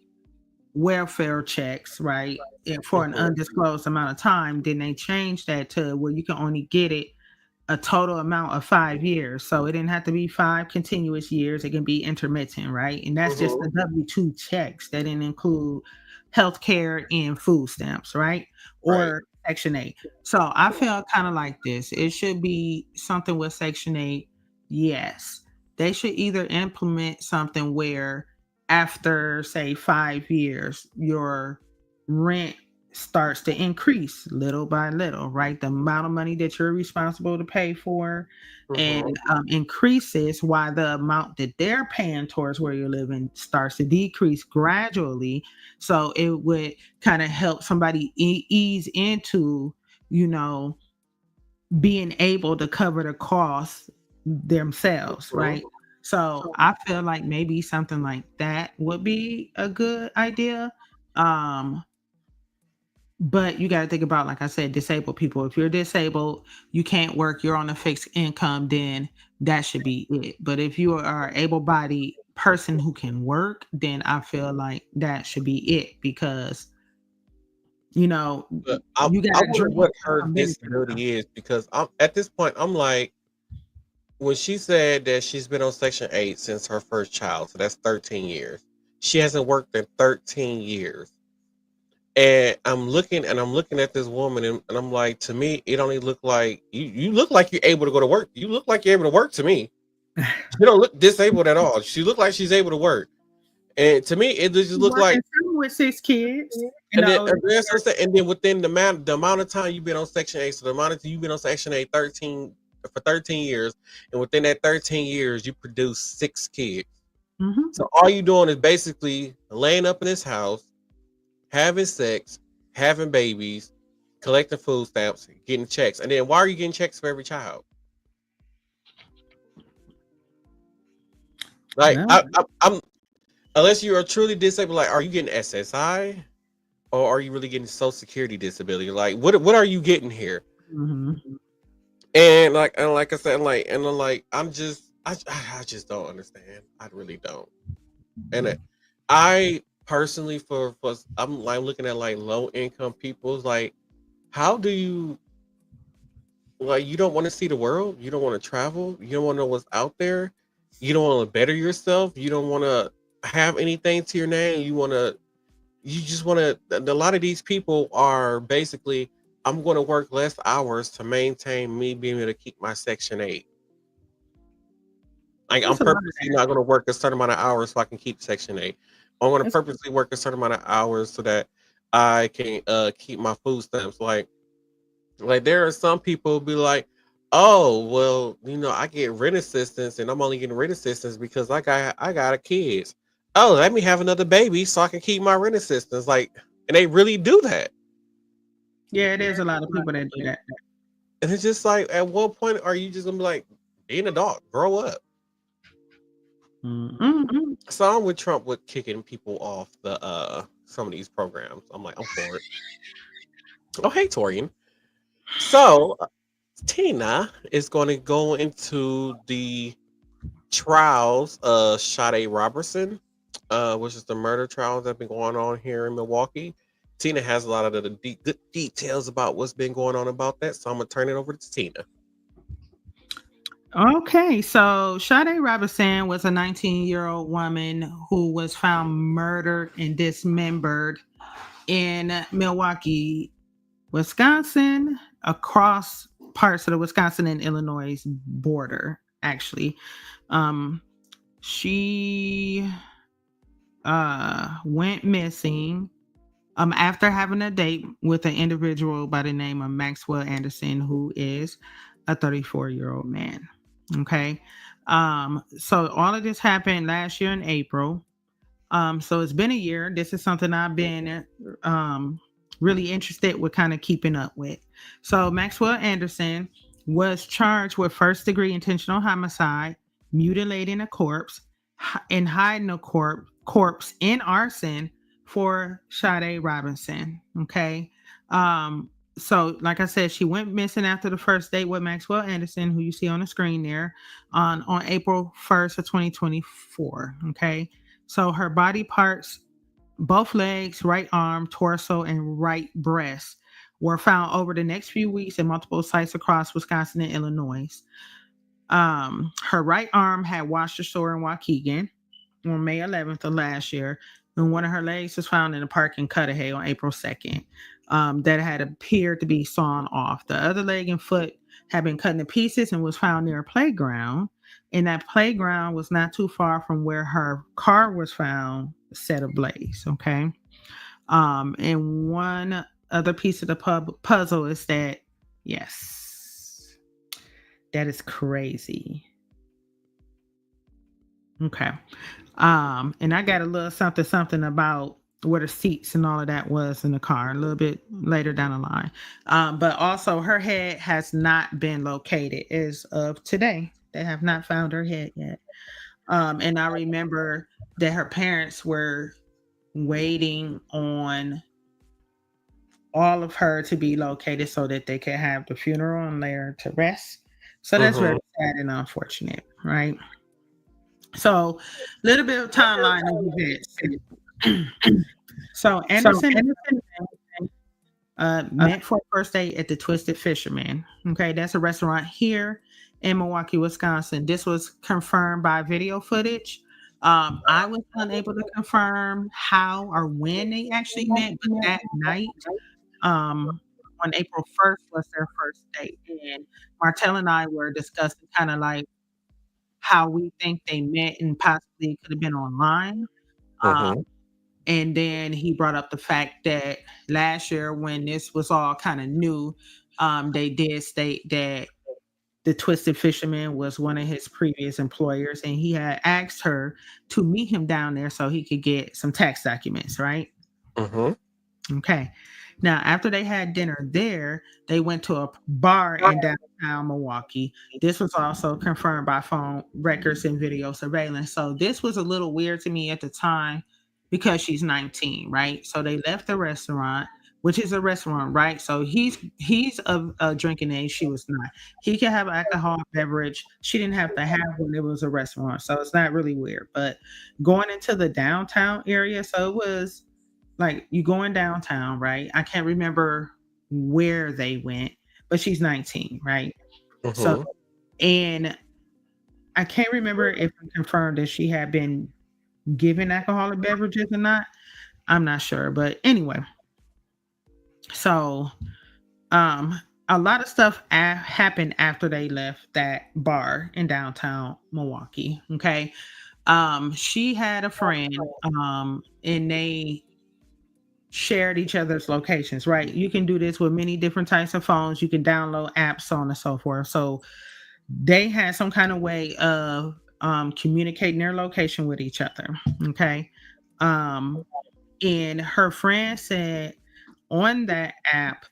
welfare checks, right? For an undisclosed amount of time. Then they changed that to where you can only get it a total amount of 5 years. So it didn't have to be 5 continuous years. It can be intermittent, right? And that's just the W-2 checks. That didn't include healthcare and food stamps, right? Or Section 8. So I feel kind of like this. It should be something with Section 8. Yes. They should either implement something where after, say, 5 years, your rent starts to increase little by little, right? The amount of money that you're responsible to pay for and increases while the amount that they're paying towards where you're living starts to decrease gradually. So it would kind of help somebody ease into, being able to cover the costs themselves, right? So I feel like maybe something like that would be a good idea. But you got to think about, like I said, disabled people. If you're disabled, you can't work, you're on a fixed income, then that should be it. But if you are an able-bodied person who can work, then I feel like that should be it because, you got I wonder what her disability is because at this point, I'm like, when she said that she's been on Section 8 since her first child, so that's 13 years. She hasn't worked in 13 years. And I'm looking at this woman and I'm like, to me, it only look like you look like you're able to go to work. You look like you're able to work to me. You don't look disabled at all. She looked like she's able to work. And to me, it just looked like with 6 kids. And then within the amount of time you've been on Section 8, so the amount of time you've been on Section 8 for 13 years, and within that 13 years, you produce 6 kids. So all you're doing is basically laying up in this house, having sex, having babies, collecting food stamps, getting checks. And then why are you getting checks for every child? Like I'm unless you are truly disabled, like are you getting SSI or are you really getting Social Security disability? Like what are you getting here? And like I said, I just don't understand. I really don't. And I personally, I'm like looking at like low income people, like how do you, like, you don't want to see the world, you don't want to travel, you don't want to know what's out there, you don't want to better yourself, you don't want to have anything to your name, you just want to. A lot of these people are basically, I'm going to work less hours to maintain me being able to keep my Section 8. Like I'm purposely not going to work a certain amount of hours so I can keep Section 8. I'm going to purposely work a certain amount of hours so that I can keep my food stamps. Like there are some people who be like, oh, well, I get rent assistance and I'm only getting rent assistance because I got a kids. Oh, let me have another baby so I can keep my rent assistance. Like, and they really do that. Yeah, there's a lot of people that do that. And it's just like, at what point are you just gonna be like, be an adult, grow up? So I'm with Trump with kicking people off the some of these programs. I'm like, I'm for it. Oh, hey, Torian. So Tina is going to go into the trials of Sade Robertson, which is the murder trials that have been going on here in Milwaukee. Tina has a lot of the good details about what's been going on about that, so I'm gonna turn it over to Tina. Okay, so Sade Robertson was a 19-year-old woman who was found murdered and dismembered in Milwaukee, Wisconsin, across parts of the Wisconsin and Illinois border, actually. She went missing after having a date with an individual by the name of Maxwell Anderson, who is a 34-year-old man. Okay. So all of this happened last year in April. So it's been a year. This is something I've been really interested with kind of keeping up with. So Maxwell Anderson was charged with first-degree intentional homicide, mutilating a corpse, and hiding a corpse in arson for Sade Robertson. Okay. So like I said, she went missing after the first date with Maxwell Anderson, who you see on the screen there, on April 1st of 2024. Okay. So her body parts both legs, right arm, torso, and right breast were found over the next few weeks in multiple sites across Wisconsin and Illinois. Her right arm had washed ashore in Waukegan on May 11th of last year, and one of her legs was found in a park in Cudahy on April 2nd, that had appeared to be sawn off. The other leg and foot had been cut into pieces and was found near a playground, and that playground was not too far from where her car was found set ablaze. Okay. And one other piece of the puzzle is that, yes, that is crazy. Okay. And I got a little something about where the seats and all of that was in the car a little bit later down the line. But also her head has not been located as of today. They have not found her head yet. And I remember that her parents were waiting on all of her to be located so that they could have the funeral and lay her to rest. So that's very sad and unfortunate, right? So, a little bit of timeline of events. So Anderson met for a first date at the Twisted Fisherman. Okay, that's a restaurant here in Milwaukee, Wisconsin. This was confirmed by video footage. I was unable to confirm how or when they actually met, but that night, on April 1st was their first date. And Martell and I were discussing kind of like how we think they met and possibly could have been online. And then he brought up the fact that last year when this was all kind of new, they did state that the Twisted Fisherman was one of his previous employers, and he had asked her to meet him down there so he could get some tax documents, right? Okay. Now, after they had dinner there, they went to a bar in downtown Milwaukee. This was also confirmed by phone records and video surveillance. So this was a little weird to me at the time because she's 19, right? So they left the restaurant, which is a restaurant, right? So he's of a drinking age. She was not. He can have alcohol beverage. She didn't have to have when it was a restaurant. So it's not really weird. But going into the downtown area, so it was like you going downtown, right? I can't remember where they went, but she's 19, right? So, and I can't remember if I confirmed that she had been given alcoholic beverages or not. I'm not sure, but anyway. So, a lot of stuff happened after they left that bar in downtown Milwaukee. Okay. She had a friend, and they shared each other's locations, right? You can do this with many different types of phones. You can download apps, so on and so forth. So they had some kind of way of communicating their location with each other. Okay. And her friend said on that app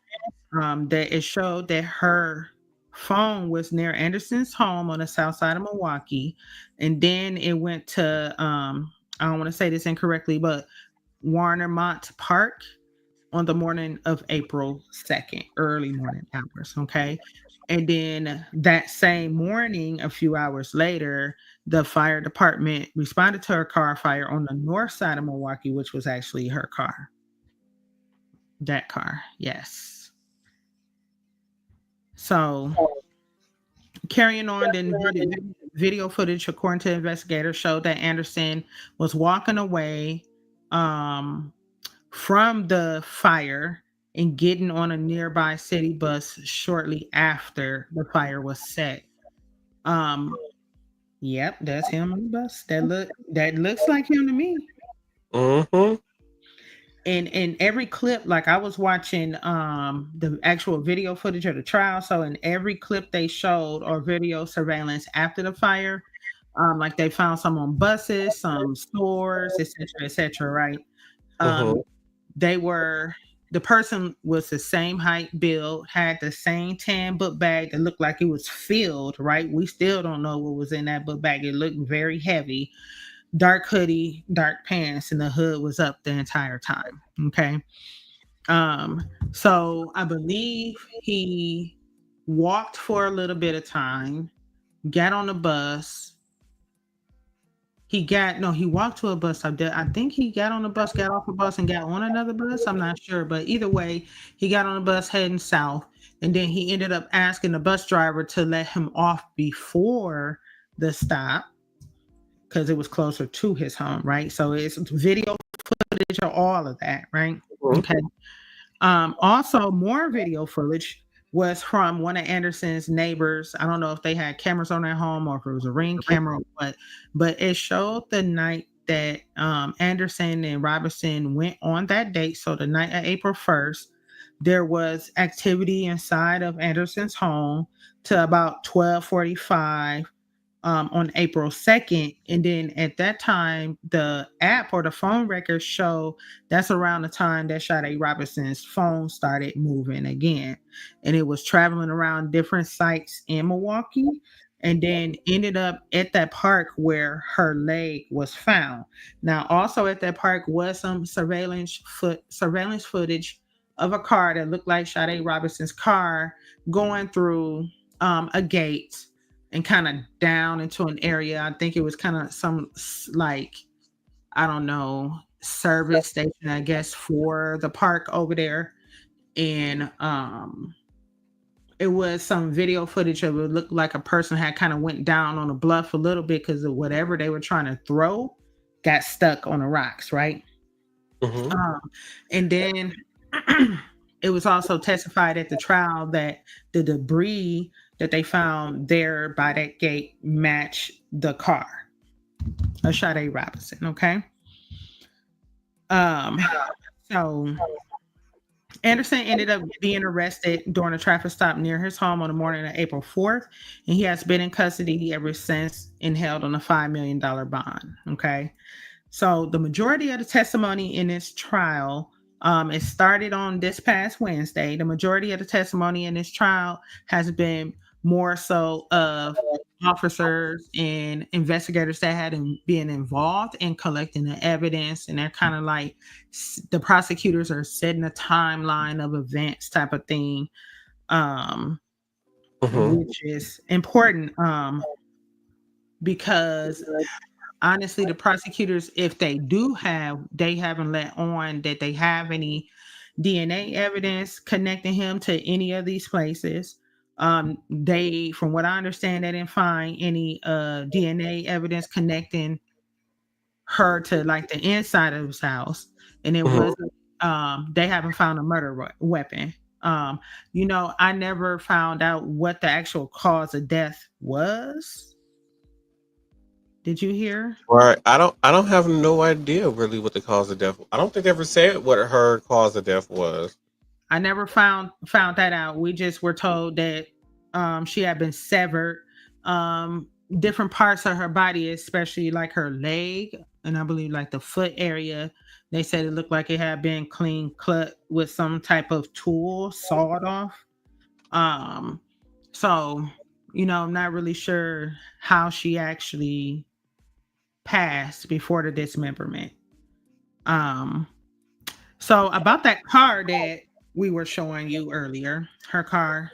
that it showed that her phone was near Anderson's home on the south side of Milwaukee. And then it went to, I don't want to say this incorrectly, but Warnermont Park on the morning of April 2nd, early morning hours. Okay. And then that same morning, a few hours later, the fire department responded to her car fire on the north side of Milwaukee, which was actually her car. That car, yes. So carrying on, then video footage, according to investigators, showed that Anderson was walking away from the fire and getting on a nearby city bus shortly after the fire was set. Yep, that's him on the bus. That looks like him to me. And in every clip, like I was watching the actual video footage of the trial. So in every clip they showed or video surveillance after the fire, like they found some on buses, some stores, etc., right? The person was the same height, build, had the same tan book bag that looked like it was filled, right? We still don't know what was in that book bag. It looked very heavy. Dark hoodie, dark pants, and the hood was up the entire time. Okay. So I believe he walked for a little bit of time, got on the bus, He walked to a bus stop. I think he got on the bus, got off a bus, and got on another bus. I'm not sure, but either way, he got on a bus heading south, and then he ended up asking the bus driver to let him off before the stop because it was closer to his home, right? So it's video footage of all of that, right? Mhm. Okay. Also, more video footage was from one of Anderson's neighbors. I don't know if they had cameras on their home or if it was a Ring camera, but it showed the night that Anderson and Robinson went on that date. So the night of April 1st, there was activity inside of Anderson's home to about 12:45 on April 2nd. And then at that time, the app or the phone records show that's around the time that Sade Robinson's phone started moving again. And it was traveling around different sites in Milwaukee and then ended up at that park where her leg was found. Now, also at that park was some surveillance footage of a car that looked like Sade Robinson's car going through a gate and kind of down into an area. I think it was kind of some like, I don't know, service station, I guess, for the park over there. And it was some video footage of it looked like a person had kind of went down on a bluff a little bit because of whatever they were trying to throw got stuck on the rocks, right? Mhm. And then it was also testified at the trial that the debris that they found there by that gate matched the car of Sade Robinson. Okay. So Anderson ended up being arrested during a traffic stop near his home on the morning of April 4th, and he has been in custody ever since and held on a $5 million bond. Okay. So the majority of the testimony in this trial, it started on this past Wednesday. The majority of the testimony in this trial has been more so of officers and investigators that had been involved in collecting the evidence, and they're kind of like the prosecutors are setting a timeline of events type of thing, which is important because honestly, the prosecutors, if they haven't let on that they have any DNA evidence connecting him to any of these places. From what I understand, they didn't find any DNA evidence connecting her to like the inside of his house, and it was they haven't found a murder weapon. I never found out what the actual cause of death was. Did you hear? Right. I don't have no idea really what the cause of death. I don't think they ever said what her cause of death was. I never found that out. We just were told that she had been severed. Different parts of her body, especially like her leg, and I believe like the foot area. They said it looked like it had been clean cut with some type of tool sawed off. So I'm not really sure how she actually passed before the dismemberment. So about that car that we were showing you earlier, her car.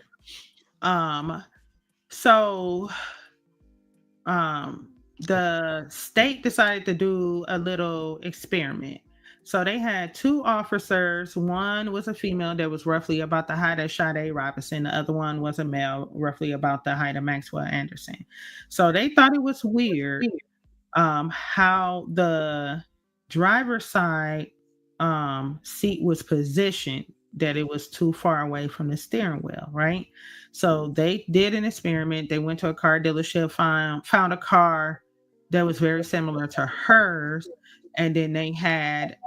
The state decided to do a little experiment. So they had two officers. One was a female that was roughly about the height of Sade Robinson. The other one was a male, roughly about the height of Maxwell Anderson. So they thought it was weird how the driver's side seat was positioned, that it was too far away from the steering wheel, right? So they did an experiment. They went to a car dealership, found a car that was very similar to hers, and then they had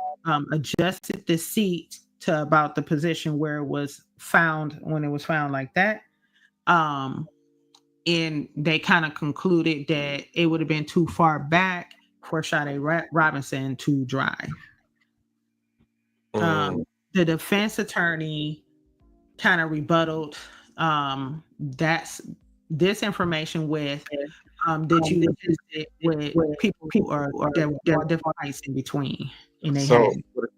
adjusted the seat to about the position where it was found when it was found like that. And they kind of concluded that it would have been too far back for Sade Robinson to drive. The defense attorney kind of rebutted this information with did you use it with people who are there are different heights in between, and they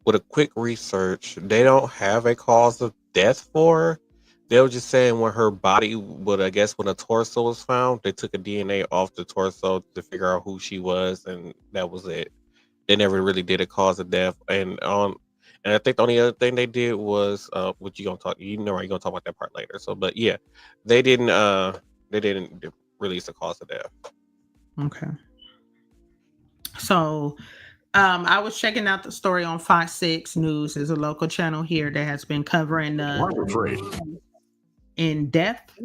with a quick research, they don't have a cause of death for They were just saying when her body would, I guess, when a torso was found, they took a DNA off the torso to figure out who she was, and that was it. They never really did a cause of death, and I think the only other thing they did was what you gonna talk. You know, you're gonna talk about that part later. So, but yeah, they didn't release a cause of death. Okay. So, I was checking out the story on Fox 6 News. There's a local channel here that has been covering in depth.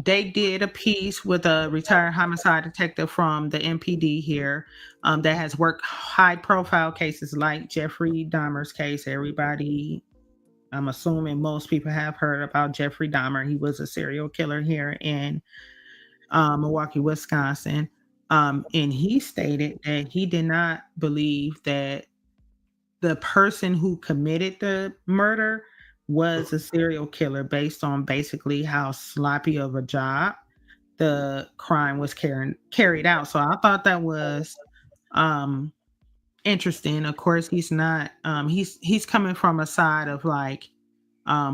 They did a piece with a retired homicide detective from the MPD here that has worked high profile cases like Jeffrey Dahmer's case. Everybody, I'm assuming most people have heard about Jeffrey Dahmer. He was a serial killer here in Milwaukee, Wisconsin. And he stated that he did not believe that the person who committed the murder was a serial killer based on basically how sloppy of a job the crime was carried out. So I thought that was interesting. Of course, he's not he's coming from a side of like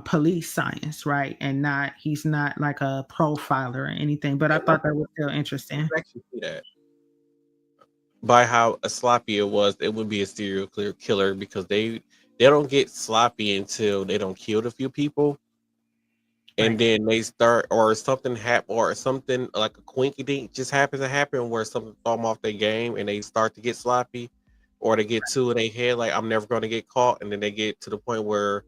police science, right? And he's not like a profiler or anything, but I thought that was still interesting. That. By how sloppy it was, it would be a serial killer because they don't get sloppy until they don't kill a few people, and then they start, or something or something like a quinky dink just happens to happen where something throw them off their game, and they start to get sloppy, or they get two in their head like I'm never going to get caught, and then they get to the point where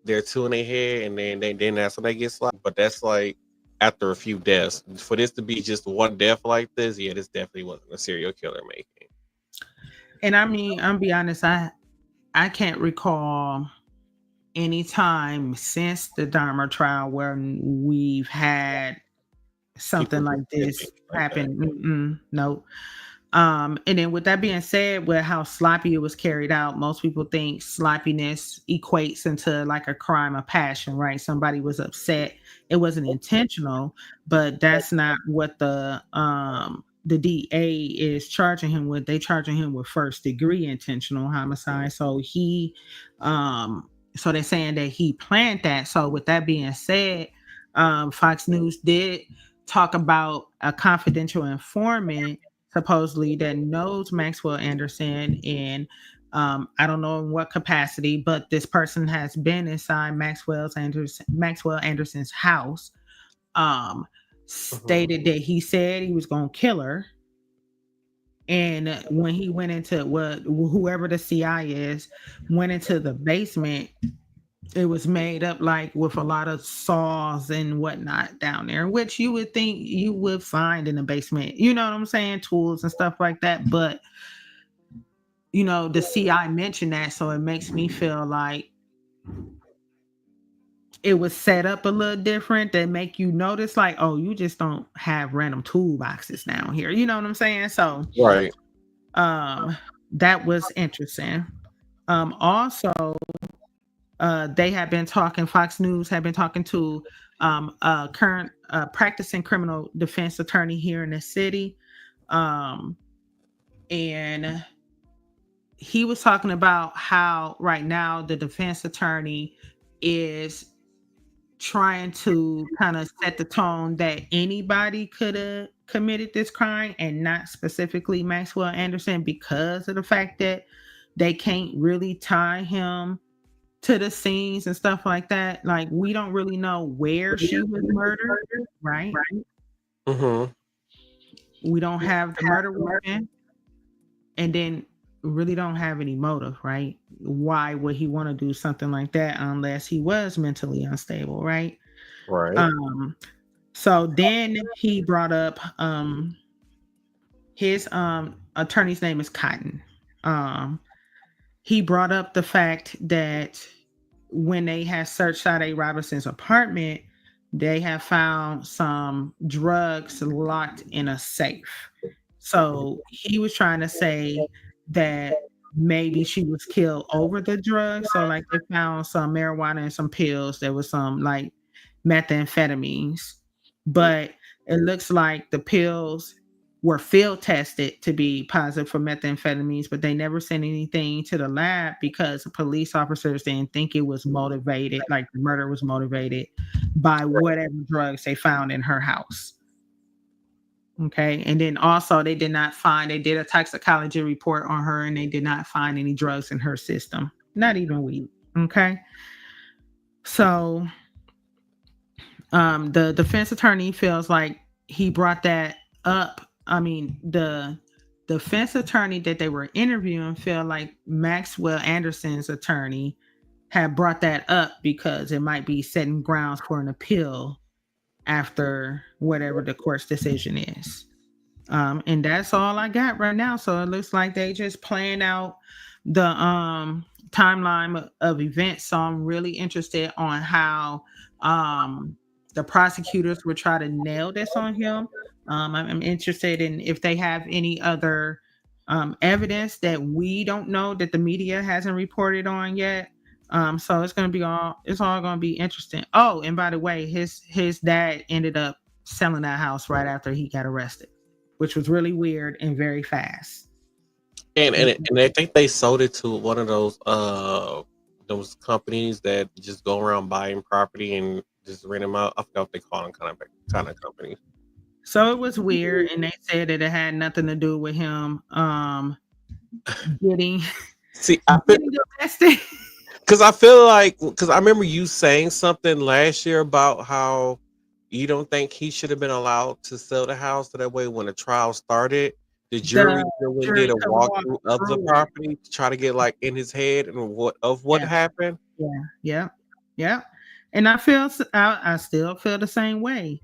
they're two in their head, and then that's when they get sloppy. But that's like after a few deaths. For this to be just one death like this, yeah, this definitely wasn't a serial killer making. And I mean, I'll be honest, I can't recall any time since the Dahmer trial where we've had something like this happen. No. And then with that being said, with how sloppy it was carried out, most people think sloppiness equates into like a crime of passion, right? Somebody was upset. It wasn't intentional, but that's not what the DA is charging him with. They charging him with first degree intentional homicide. So so they're saying that he planned that. So with that being said, Fox News did talk about a confidential informant supposedly that knows Maxwell Anderson in I don't know in what capacity, but this person has been inside Maxwell Anderson's house. Stated that he said he was gonna kill her. And when he went into whoever the CI is, went into the basement, it was made up like with a lot of saws and whatnot down there, which you would think you would find in the basement. You know what I'm saying? Tools and stuff like that. But, you know, the CI mentioned that. So it makes me feel like it was set up a little different that make you notice like, oh, you just don't have random toolboxes down here. You know what I'm saying? So right. That was interesting. Also, they have been talking, Fox News have been talking to a current practicing criminal defense attorney here in the city. And he was talking about how right now the defense attorney is trying to kind of set the tone that anybody could have committed this crime and not specifically Maxwell Anderson because of the fact that they can't really tie him to the scenes and stuff like that. Like, we don't really know where she was murdered, right? Mm-hmm. We don't have the murder weapon, and then really don't have any motive, right? Why would he want to do something like that unless he was mentally unstable, right? Right. So then he brought up his attorney's name is Cotton. He brought up the fact that when they had searched Sade Robinson's apartment, they have found some drugs locked in a safe. So he was trying to say that maybe she was killed over the drugs. So like they found some marijuana and some pills. There was some like methamphetamines, but it looks like the pills were field tested to be positive for methamphetamines, but they never sent anything to the lab because the police officers didn't think it was motivated, like the murder was motivated by whatever drugs they found in her house. Okay. And then also they did a toxicology report on her and they did not find any drugs in her system, not even weed. Okay. So the defense attorney feels like he brought that up. I mean, the defense attorney that they were interviewing felt like Maxwell Anderson's attorney had brought that up because it might be setting grounds for an appeal after whatever the court's decision is. And that's all I got right now. So it looks like they just playing out the timeline of events. So I'm really interested on how the prosecutors will try to nail this on him. I'm interested in if they have any other evidence that we don't know that the media hasn't reported on yet. So it's all gonna be interesting. Oh, and by the way, his dad ended up selling that house right after he got arrested, which was really weird and very fast. And I think they sold it to one of those companies that just go around buying property and just rent them out. I forgot what they call them, kind of companies. So it was weird, and they said that it had nothing to do with him getting arrested. Because I feel like, because I remember you saying something last year about how you don't think he should have been allowed to sell the house, so that way when the trial started, the jury did a walkthrough of the property to try to get like in his head and what happened. Yeah. And I still feel the same way.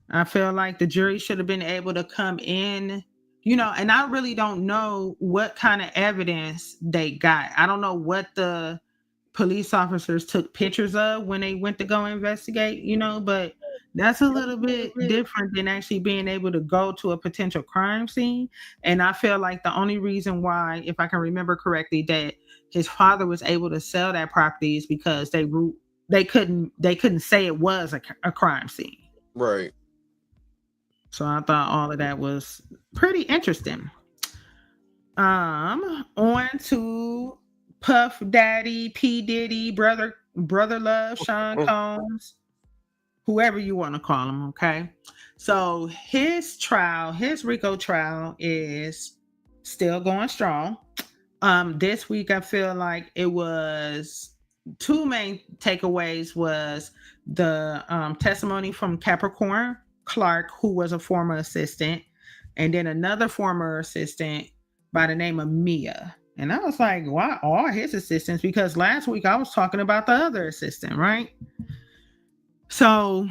I feel like the jury should have been able to come in, and I really don't know what kind of evidence they got. I don't know what the police officers took pictures of when they went to go investigate, but that's a little bit different than actually being able to go to a potential crime scene. And I feel like the only reason why, if I can remember correctly, that his father was able to sell that property is because they couldn't say it was a crime scene. Right. So I thought all of that was pretty interesting. On to Puff Daddy, P. Diddy, Brother Love, Sean Combs, whoever you want to call him, okay? So his RICO trial is still going strong. This week I feel like it was two main takeaways was the testimony from Capricorn Clark, who was a former assistant, and then another former assistant by the name of Mia. And I was like, why all his assistants? Because last week I was talking about the other assistant, right? So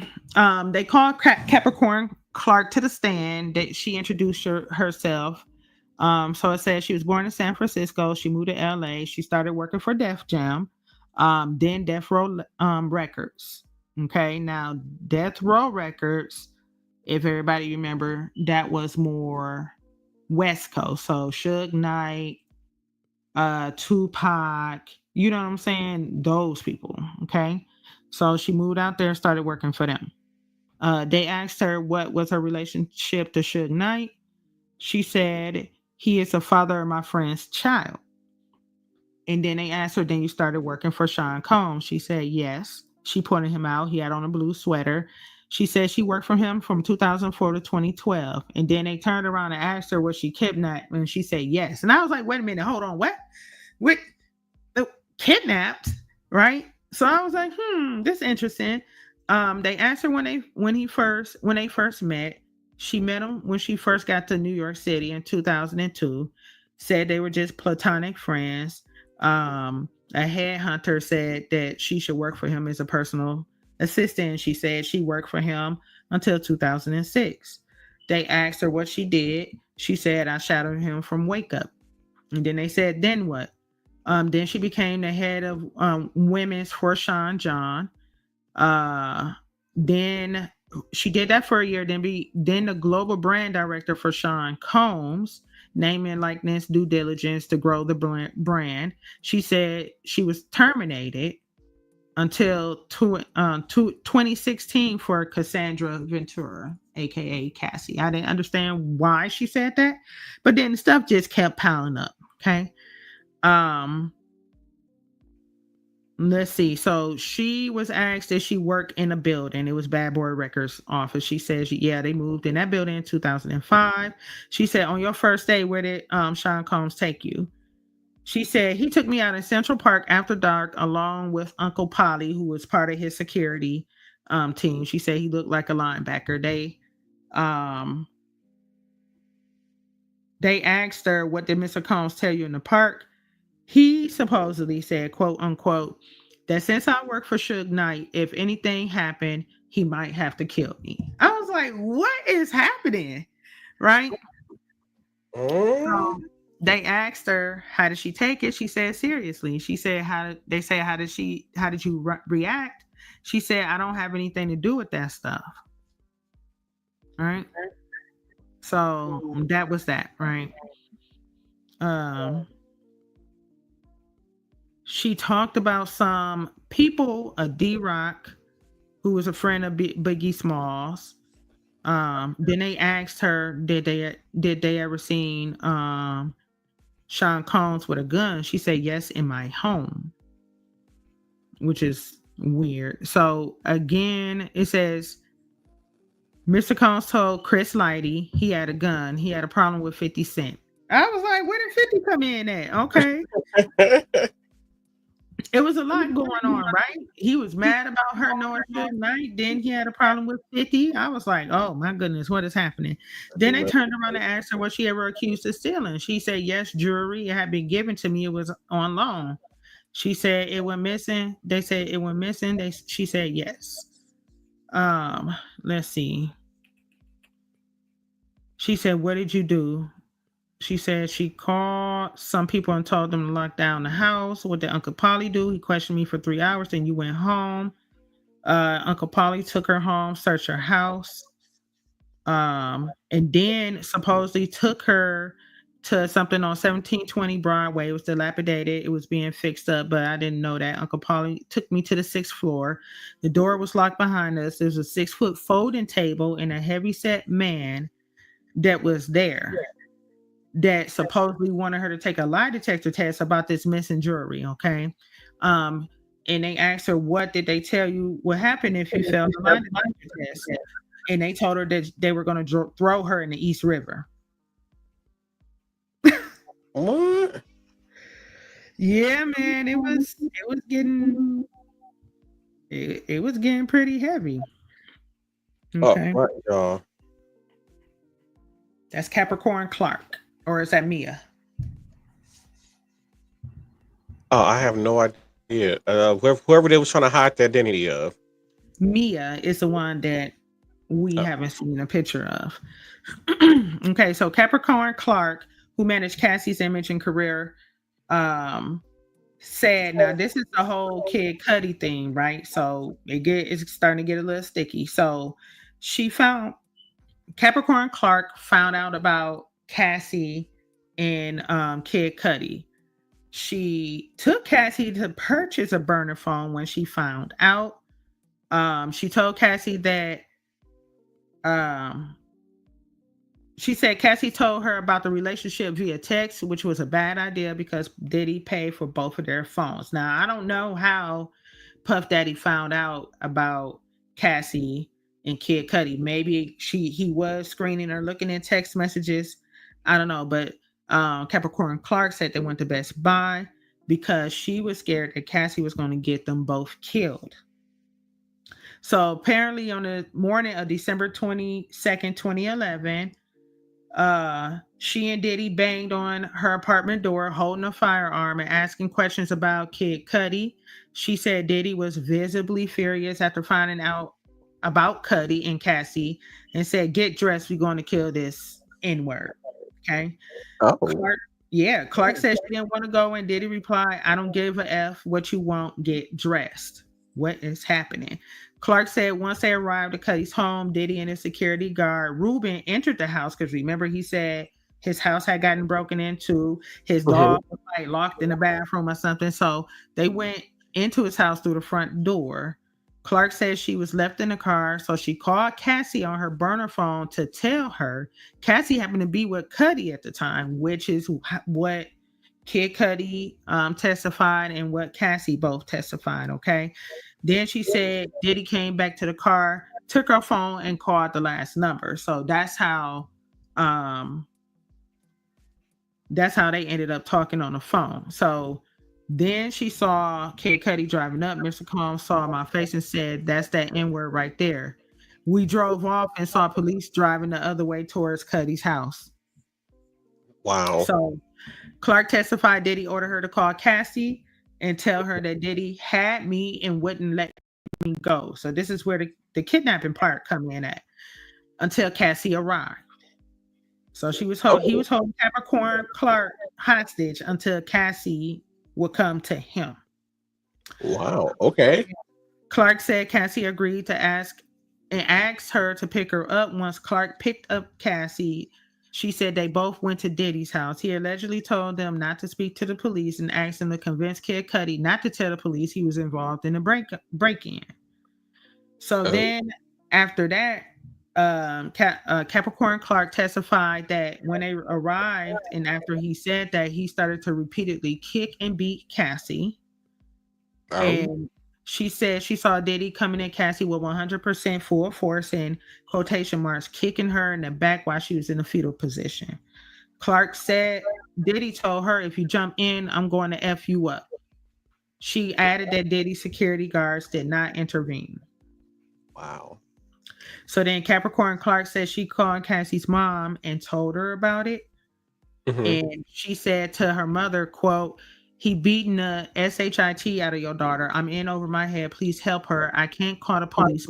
they called Capricorn Clark to the stand. That she introduced herself. So it says she was born in San Francisco. She moved to LA. She started working for Def Jam, then Death Row Records. Okay, now Death Row Records, if everybody remember, that was more West Coast. So Suge Knight, Tupac, you know what I'm saying? Those people. Okay. So she moved out there and started working for them. They asked her what was her relationship to Suge Knight. She said, he is the father of my friend's child. And then they asked her, then you started working for Sean Combs. She said, yes. She pointed him out. He had on a blue sweater. She said she worked for him from 2004 to 2012. And then they turned around and asked her, was she kidnapped? And she said, yes. And I was like, wait a minute, hold on. What? Kidnapped? Right? So I was like, this is interesting. They asked her when they first met. She met him when she first got to New York City in 2002. Said they were just platonic friends. A headhunter said that she should work for him as a personal assistant. She said she worked for him until 2006. They asked her what she did. She said, I shadowed him from Wake Up. And then they said, then what? Then she became the head of women's for Sean John. Then she did that for a year. Then the global brand director for Sean Combs, naming likeness, due diligence to grow the brand. She said she was terminated until 2016 for Cassandra Ventura, aka Cassie. I didn't understand why she said that, but then the stuff just kept piling up. Okay. Let's see. So she was asked, did she work in a building? It was Bad Boy Records office. She says, yeah, they moved in that building in 2005. She said, on your first day, where did Sean Combs take you? She said, he took me out in Central Park after dark along with Uncle Polly, who was part of his security team. She said he looked like a linebacker. They asked her, what did Mr. Combs tell you in the park? He supposedly said, quote unquote, that since I work for Suge Knight, if anything happened, he might have to kill me. I was like, what is happening? Right? They asked her, how did she take it? She said, seriously. She said, how did you react? She said, I don't have anything to do with that stuff. Right? So that was that, right? She talked about some people, a D-Rock, who was a friend of Biggie Smalls. Then they asked her, did they ever seen Sean Combs with a gun? She said, yes, in my home, which is weird. So again, it says, Mr. Combs told Chris Lighty he had a gun. He had a problem with 50 Cent. I was like, where did 50 come in at? Okay. It was a lot going on, right? He was mad about her knowing Suge Knight. Then he had a problem with 50. I was like, oh my goodness, what is happening? Then they turned around and asked her was she ever accused of stealing. She said, yes, jewelry. It had been given to me. It was on loan. She said it went missing. They said it went missing. She said yes. Let's see. She said, what did you do? She said she called some people and told them to lock down the house. What did Uncle Polly do? He questioned me for 3 hours. Then you went home. Uncle Polly took her home, searched her house, and then supposedly took her to something on 1720 Broadway. It was dilapidated. It was being fixed up, but I didn't know that. Uncle Polly took me to the 6th floor. The door was locked behind us. There was a 6-foot folding table and a heavyset man that was there. That supposedly wanted her to take a lie detector test about this missing jewelry, okay? And they asked her, what did they tell you what happened if you failed the lie detector test? And they told her that they were going to throw her in the East River. What? Yeah, man, it was getting pretty heavy. Okay. Oh, y'all. That's Capricorn Clark. Or is that Mia? Oh, I have no idea. Whoever they was trying to hide the identity of. Mia is the one that we haven't seen a picture of. Okay, so Capricorn Clark, who managed Cassie's image and career, said, now this is the whole Kid Cudi thing, right? So it's starting to get a little sticky. So Capricorn Clark found out about Cassie and Kid Cudi. She took Cassie to purchase a burner phone when she found out. She told Cassie that she said Cassie told her about the relationship via text, which was a bad idea because Diddy paid for both of their phones. Now, I don't know how Puff Daddy found out about Cassie and Kid Cudi. Maybe he was screening or looking at text messages. I don't know, but Capricorn Clark said they went to Best Buy because she was scared that Cassie was going to get them both killed. So apparently on the morning of December 22nd, 2011, she and Diddy banged on her apartment door holding a firearm and asking questions about Kid Cudi. She said Diddy was visibly furious after finding out about Cudi and Cassie and said, get dressed, we're going to kill this N-word. Okay. Oh. Clark said she didn't want to go, and Diddy replied, I don't give a F what you want, get dressed. What is happening? Clark said once they arrived at Cudi's home, Diddy and his security guard, Ruben, entered the house because remember he said his house had gotten broken into, his dog was like locked in the bathroom or something. So they went into his house through the front door. Clark says she was left in the car, so she called Cassie on her burner phone to tell her. Cassie happened to be with Cudi at the time, which is what Kid Cudi testified and what Cassie both testified. Okay. Then she said Diddy came back to the car, took her phone, and called the last number. So um that's how they ended up talking on the phone. So then she saw Kid Cudi driving up. Mr. Combs saw my face and said, "That's that N-word right there." We drove off and saw police driving the other way towards Cudi's house. Wow. So Clark testified Diddy ordered her to call Cassie and tell her that Diddy had me and wouldn't let me go. So this is where the kidnapping part come in at until Cassie arrived. So he was holding Capricorn Clark hostage until Cassie would come to him. Wow. Okay. Clark said Cassie agreed to asked her to pick her up. Once Clark picked up Cassie, she said they both went to Diddy's house. He allegedly told them not to speak to the police and asked them to convince Kid Cudi not to tell the police he was involved in the break-in. So then after that, Capricorn Clark testified that when they arrived and after he said that, he started to repeatedly kick and beat Cassie. And she said she saw Diddy coming at Cassie with 100% full force and quotation marks, kicking her in the back while she was in a fetal position. Clark said Diddy told her, "If you jump in, I'm going to F you up." She added that Diddy's security guards did not intervene. Wow. So then Capricorn Clark said she called Cassie's mom and told her about it. Mm-hmm. And she said to her mother, quote, "He beating the SHIT out of your daughter. I'm in over my head. Please help her. I can't call the police."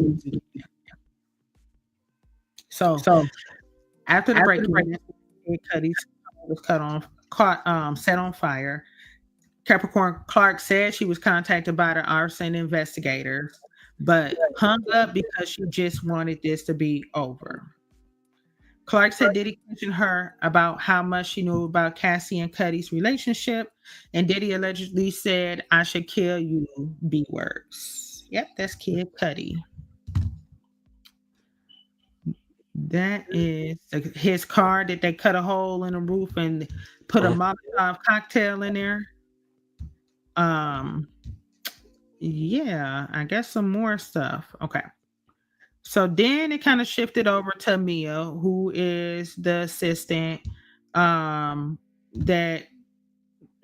So after the break-in, Cudi's was set on fire. Capricorn Clark said she was contacted by the arson investigators, but hung up because she just wanted this to be over. Clark said Diddy questioned her about how much she knew about Cassie and Cudi's relationship, and Diddy allegedly said, "I should kill you, B-words." Yep, that's Kid Cudi. That is his car that they cut a hole in the roof and put a Molotov cocktail in there. Yeah, I guess some more stuff. Okay. So then it kind of shifted over to Mia, who is the assistant that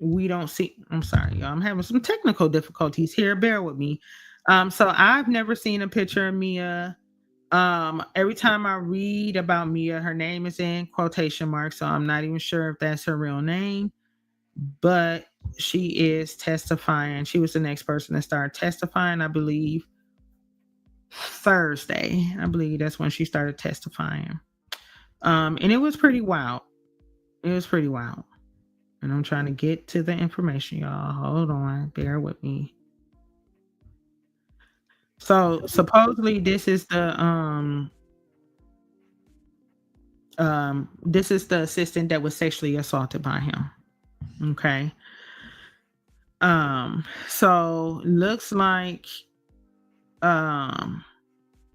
we don't see. I'm sorry, y'all. I'm having some technical difficulties here. Bear with me. So I've never seen a picture of Mia. Every time I read about Mia, her name is in quotation marks, so I'm not even sure if that's her real name. But she is testifying. She was the next person to start testifying, I believe. Thursday, I believe that's when she started testifying. And it was pretty wild. It was pretty wild. And I'm trying to get to the information, y'all. Hold on, bear with me. So supposedly this is the assistant that was sexually assaulted by him. Okay. So looks like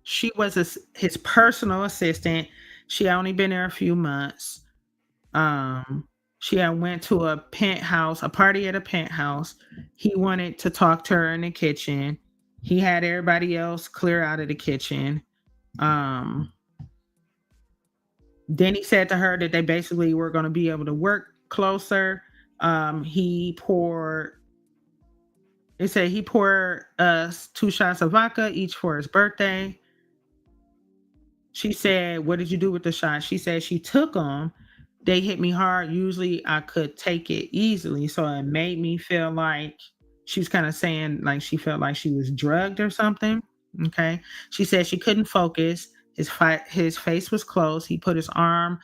she was his personal assistant. She had only been there a few months. She had went to a party at a penthouse. He wanted to talk to her in the kitchen. He had everybody else clear out of the kitchen. Then he said to her that they basically were going to be able to work closer. He poured us 2 shots of vodka, each for his birthday. She said, "What did you do with the shots?" She said she took them. They hit me hard. Usually I could take it easily. So it made me feel like she was kind of saying like she felt like she was drugged or something. Okay. She said she couldn't focus. His face was closed. He put his arm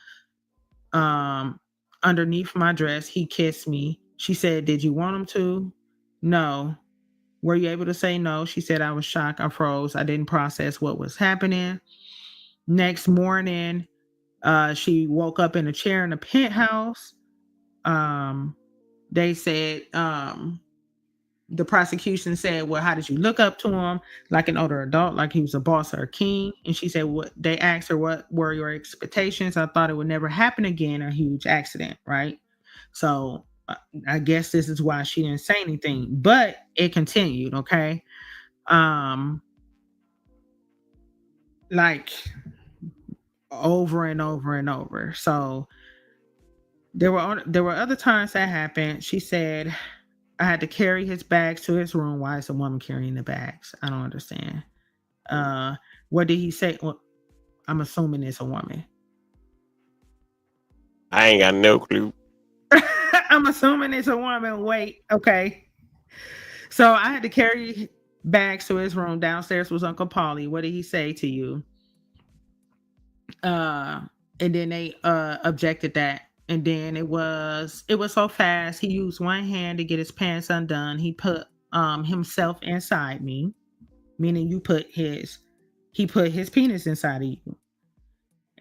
underneath my dress. He kissed me. She said, "Did you want him to?" "No." "Were you able to say no?" She said, "I was shocked. I froze. I didn't process what was happening." Next morning, she woke up in a chair in a penthouse. They said, the prosecution said, "Well, how did you look up to him like an older adult, like he was a boss or a king?" And she said, they asked her, "What were your expectations?" "I thought it would never happen again, a huge accident," right? So I guess this is why she didn't say anything, but it continued. Okay. Like over and over and over. So there were other times that happened. She said I had to carry his bags to his room. Why is a woman carrying the bags? I don't understand. What did he say? Well, I'm assuming it's a woman. I ain't got no clue. I'm assuming it's a woman. Wait, okay. So I had to carry bags to his room. Downstairs was Uncle Paulie. What did he say to you? And then they objected that. And then it was so fast. He used one hand to get his pants undone. He put himself inside me, meaning he put his penis inside of you.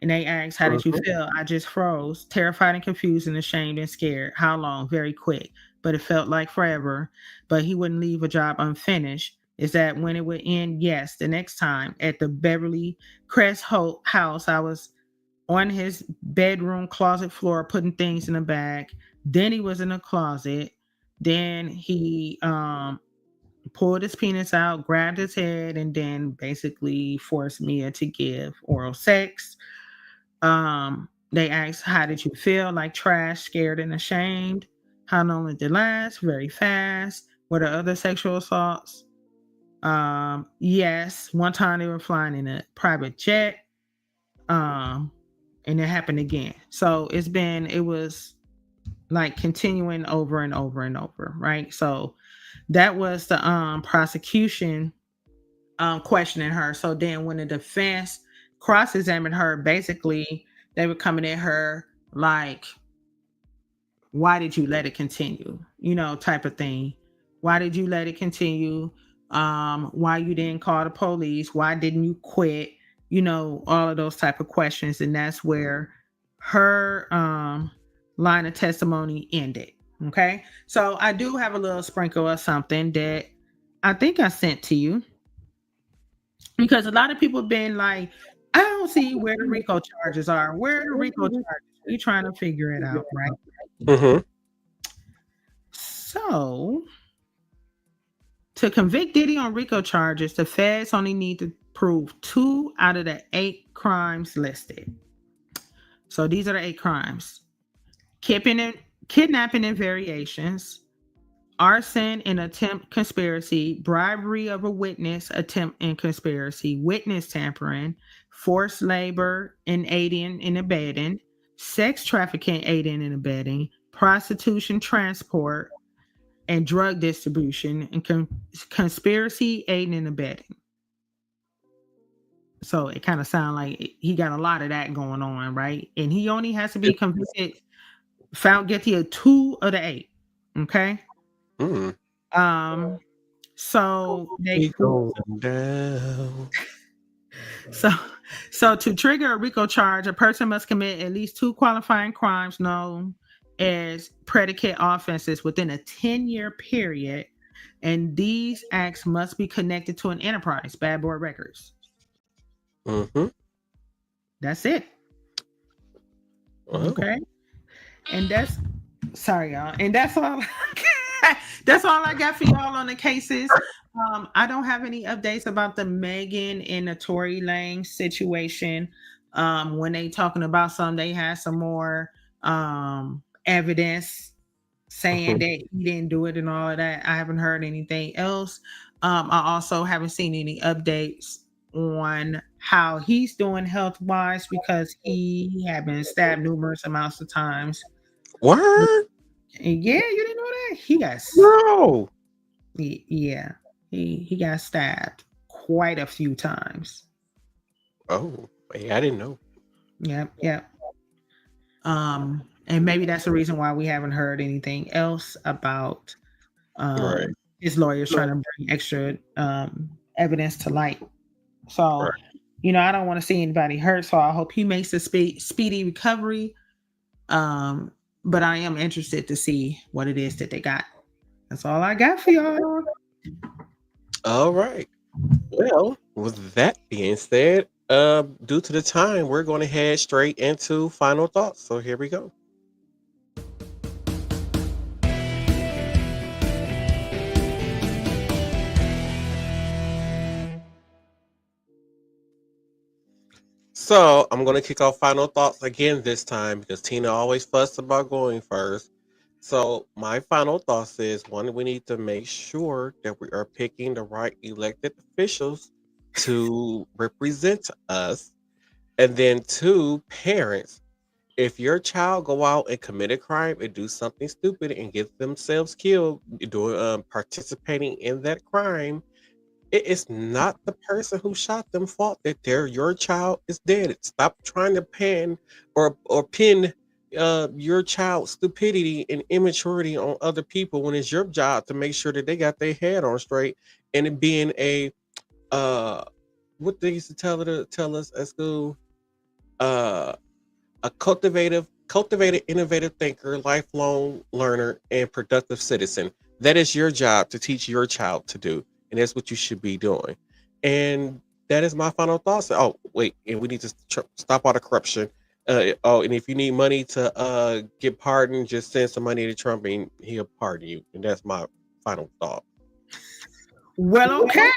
And they asked, how did you feel? I just froze, terrified and confused and ashamed and scared. How long? Very quick, but it felt like forever. But he wouldn't leave a job unfinished. Is that when it would end? Yes. The next time at the Beverly Crest house, I was on his bedroom closet floor putting things in a bag. Then he was in a closet. Then he pulled his penis out, grabbed his head, and then basically forced Mia to give oral sex. They asked, how did you feel? Like trash, scared, and ashamed. How long did it last? Very fast. Were there other sexual assaults? Yes. One time they were flying in a private jet. And it happened again. So it was like continuing over and over and over, right? So that was the prosecution questioning her. So then when the defense cross-examined her, basically they were coming at her like, why did you let it continue? Type of thing. Why did you let it continue? Why you didn't call the police? Why didn't you quit? All of those type of questions. And that's where her line of testimony ended. Okay. So I do have a little sprinkle of something that I think I sent to you, because a lot of people have been like, I don't see where the RICO charges are. Where are the RICO charges? We're trying to figure it out, right? Mm-hmm. So to convict Diddy on RICO charges, the feds only need to prove 2 out of the 8 crimes listed. So these are the 8 crimes: kidnapping and variations, arson and attempt conspiracy, bribery of a witness, attempt and conspiracy, witness tampering, forced labor and aiding and abetting, sex trafficking, aiding and abetting, prostitution, transport, and drug distribution, and conspiracy, aiding and abetting. So it kind of sounds like he got a lot of that going on, right? And he only has to be convicted, found guilty of 2 of the 8. Okay. Mm. So they down. So to trigger a RICO charge, a person must commit at least 2 qualifying crimes known as predicate offenses within a 10-year period, and these acts must be connected to an enterprise, Bad Boy Records. Mm-hmm. That's it. Okay. And that's sorry, y'all. And that's all. That's all I got for y'all on the cases. I don't have any updates about the Megan and the Tory Lanez situation. When they talking about they had some more evidence saying that he didn't do it and all of that. I haven't heard anything else. I also haven't seen any updates on how he's doing health wise, because he had been stabbed numerous amounts of times. What? And yeah, you didn't know that? He got no. Yeah, he got stabbed quite a few times. Oh, yeah, I didn't know. Yep. And maybe that's the reason why we haven't heard anything else about his lawyers trying to bring extra evidence to light. So, I don't want to see anybody hurt. So I hope he makes a speedy recovery. But I am interested to see what it is that they got. That's all I got for y'all. All right. Well, with that being said, due to the time, we're going to head straight into final thoughts. So here we go. So I'm going to kick off final thoughts again this time because Tina always fussed about going first. So my final thoughts is one, we need to make sure that we are picking the right elected officials to represent us. And then two, parents, if your child go out and commit a crime and do something stupid and get themselves killed doing participating in that crime, it is not the person who shot them fault that your child is dead. Stop trying to pin your child's stupidity and immaturity on other people when it's your job to make sure that they got their head on straight. And it being a what they used to tell us at school, uh a cultivated, innovative thinker, lifelong learner, and productive citizen. That is your job to teach your child to do, and that's what you should be doing. And that is my final thoughts. Oh, wait, and we need to stop all the corruption. And if you need money to get pardoned, just send some money to Trump, and he'll pardon you. And that's my final thought. Well, okay.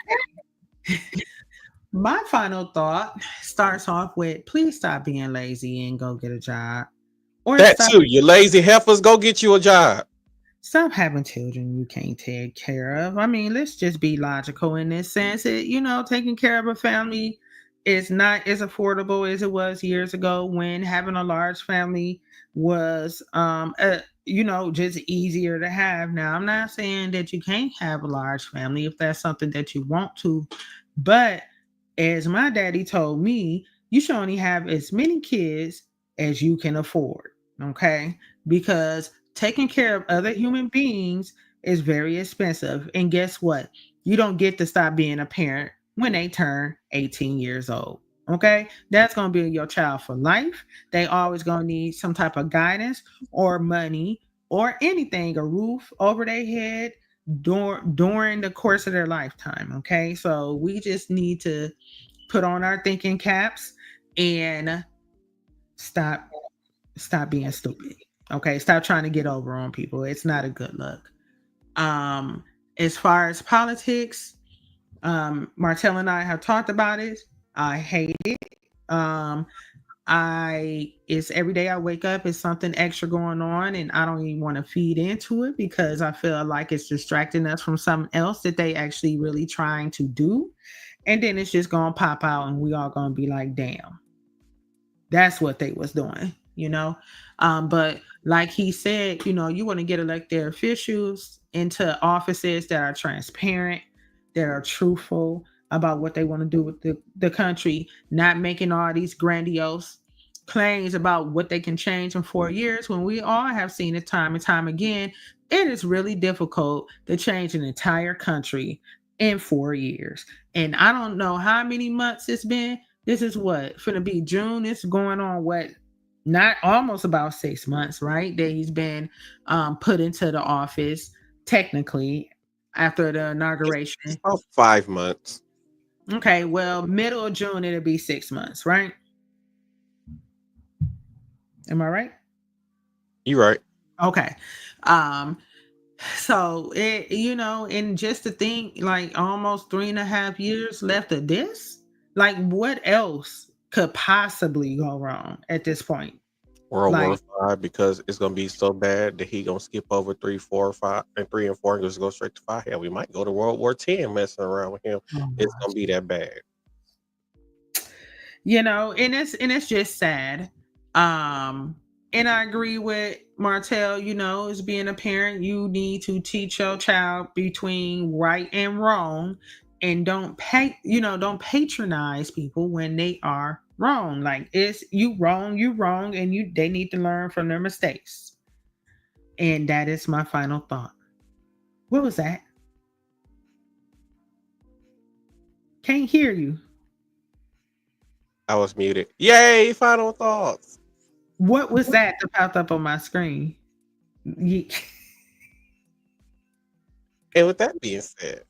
My final thought starts off with please stop being lazy and go get a job. Or that too, you lazy heifers, go get you a job. Stop having children you can't take care of. I mean, let's just be logical in this sense. Taking care of a family is not as affordable as it was years ago when having a large family was just easier to have. Now, I'm not saying that you can't have a large family if that's something that you want to, but as my daddy told me, you should only have as many kids as you can afford. Okay? Because taking care of other human beings is very expensive. And guess what? You don't get to stop being a parent when they turn 18 years old. Okay? That's going to be your child for life. They always going to need some type of guidance or money or anything, a roof over their head during the course of their lifetime. Okay? So we just need to put on our thinking caps and stop being stupid. Okay, stop trying to get over on people. It's not a good look. As far as politics, Martell and I have talked about it. I hate it. It's every day I wake up, it's something extra going on, and I don't even want to feed into it because I feel like it's distracting us from something else that they actually really trying to do. And then it's just gonna pop out and we all gonna be like, damn, that's what they was doing, but like he said, you want to get elected officials into offices that are transparent, that are truthful about what they want to do with the country, not making all these grandiose claims about what they can change in 4 years when we all have seen it time and time again. It is really difficult to change an entire country in 4 years. And I don't know how many months it's been. This is what, finna be June. It's going on not almost about 6 months, right? That he's been put into the office technically after the inauguration. It's about 5 months. Okay, well, middle of June, it'll be 6 months, right? Am I right? You're right. Okay. So and just to think, like almost 3.5 years left of this, like what else could possibly go wrong at this point? World War V, because it's gonna be so bad that he gonna skip over 3, 4, 5, and 3 and 4 and just go straight to 5. Hell, we might go to World War 10 messing around with him. It's gonna be that bad. And it's just sad. And I agree with Martell, as being a parent, you need to teach your child between right and wrong, and don't patronize people when they are wrong. Like, it's you wrong, and they need to learn from their mistakes. And that is my final thought. What was that? Can't hear you. I was muted. Yay, final thoughts. What was that popped up on my screen? And with that being said,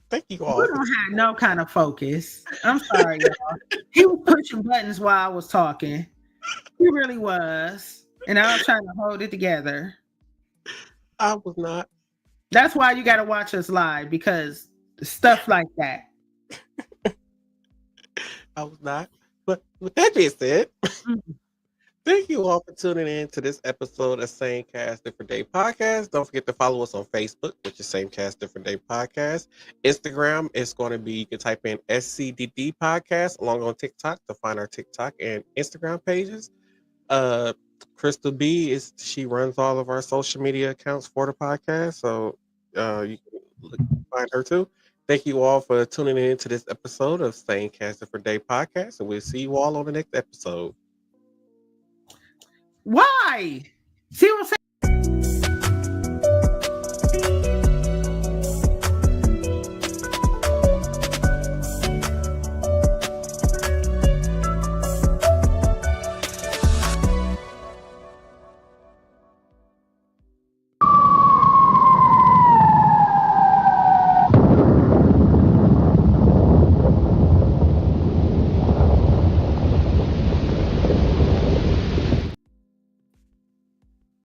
thank you all. We don't have no kind of focus. I'm sorry, y'all. He was pushing buttons while I was talking. He really was. And I was trying to hold it together. I was not. That's why you got to watch us live, because stuff like that. I was not. But with that being said, Mm. thank you all for tuning in to this episode of Same Cast Different Day Podcast. Don't forget to follow us on Facebook, which is Same Cast Different Day Podcast. Instagram is going to be, you can type in SCDD Podcast, along on TikTok to find our TikTok and Instagram pages. Crystal B she runs all of our social media accounts for the podcast, so you can find her too. Thank you all for tuning in to this episode of Same Cast Different Day Podcast, and we'll see you all on the next episode. Why? See what I'm saying?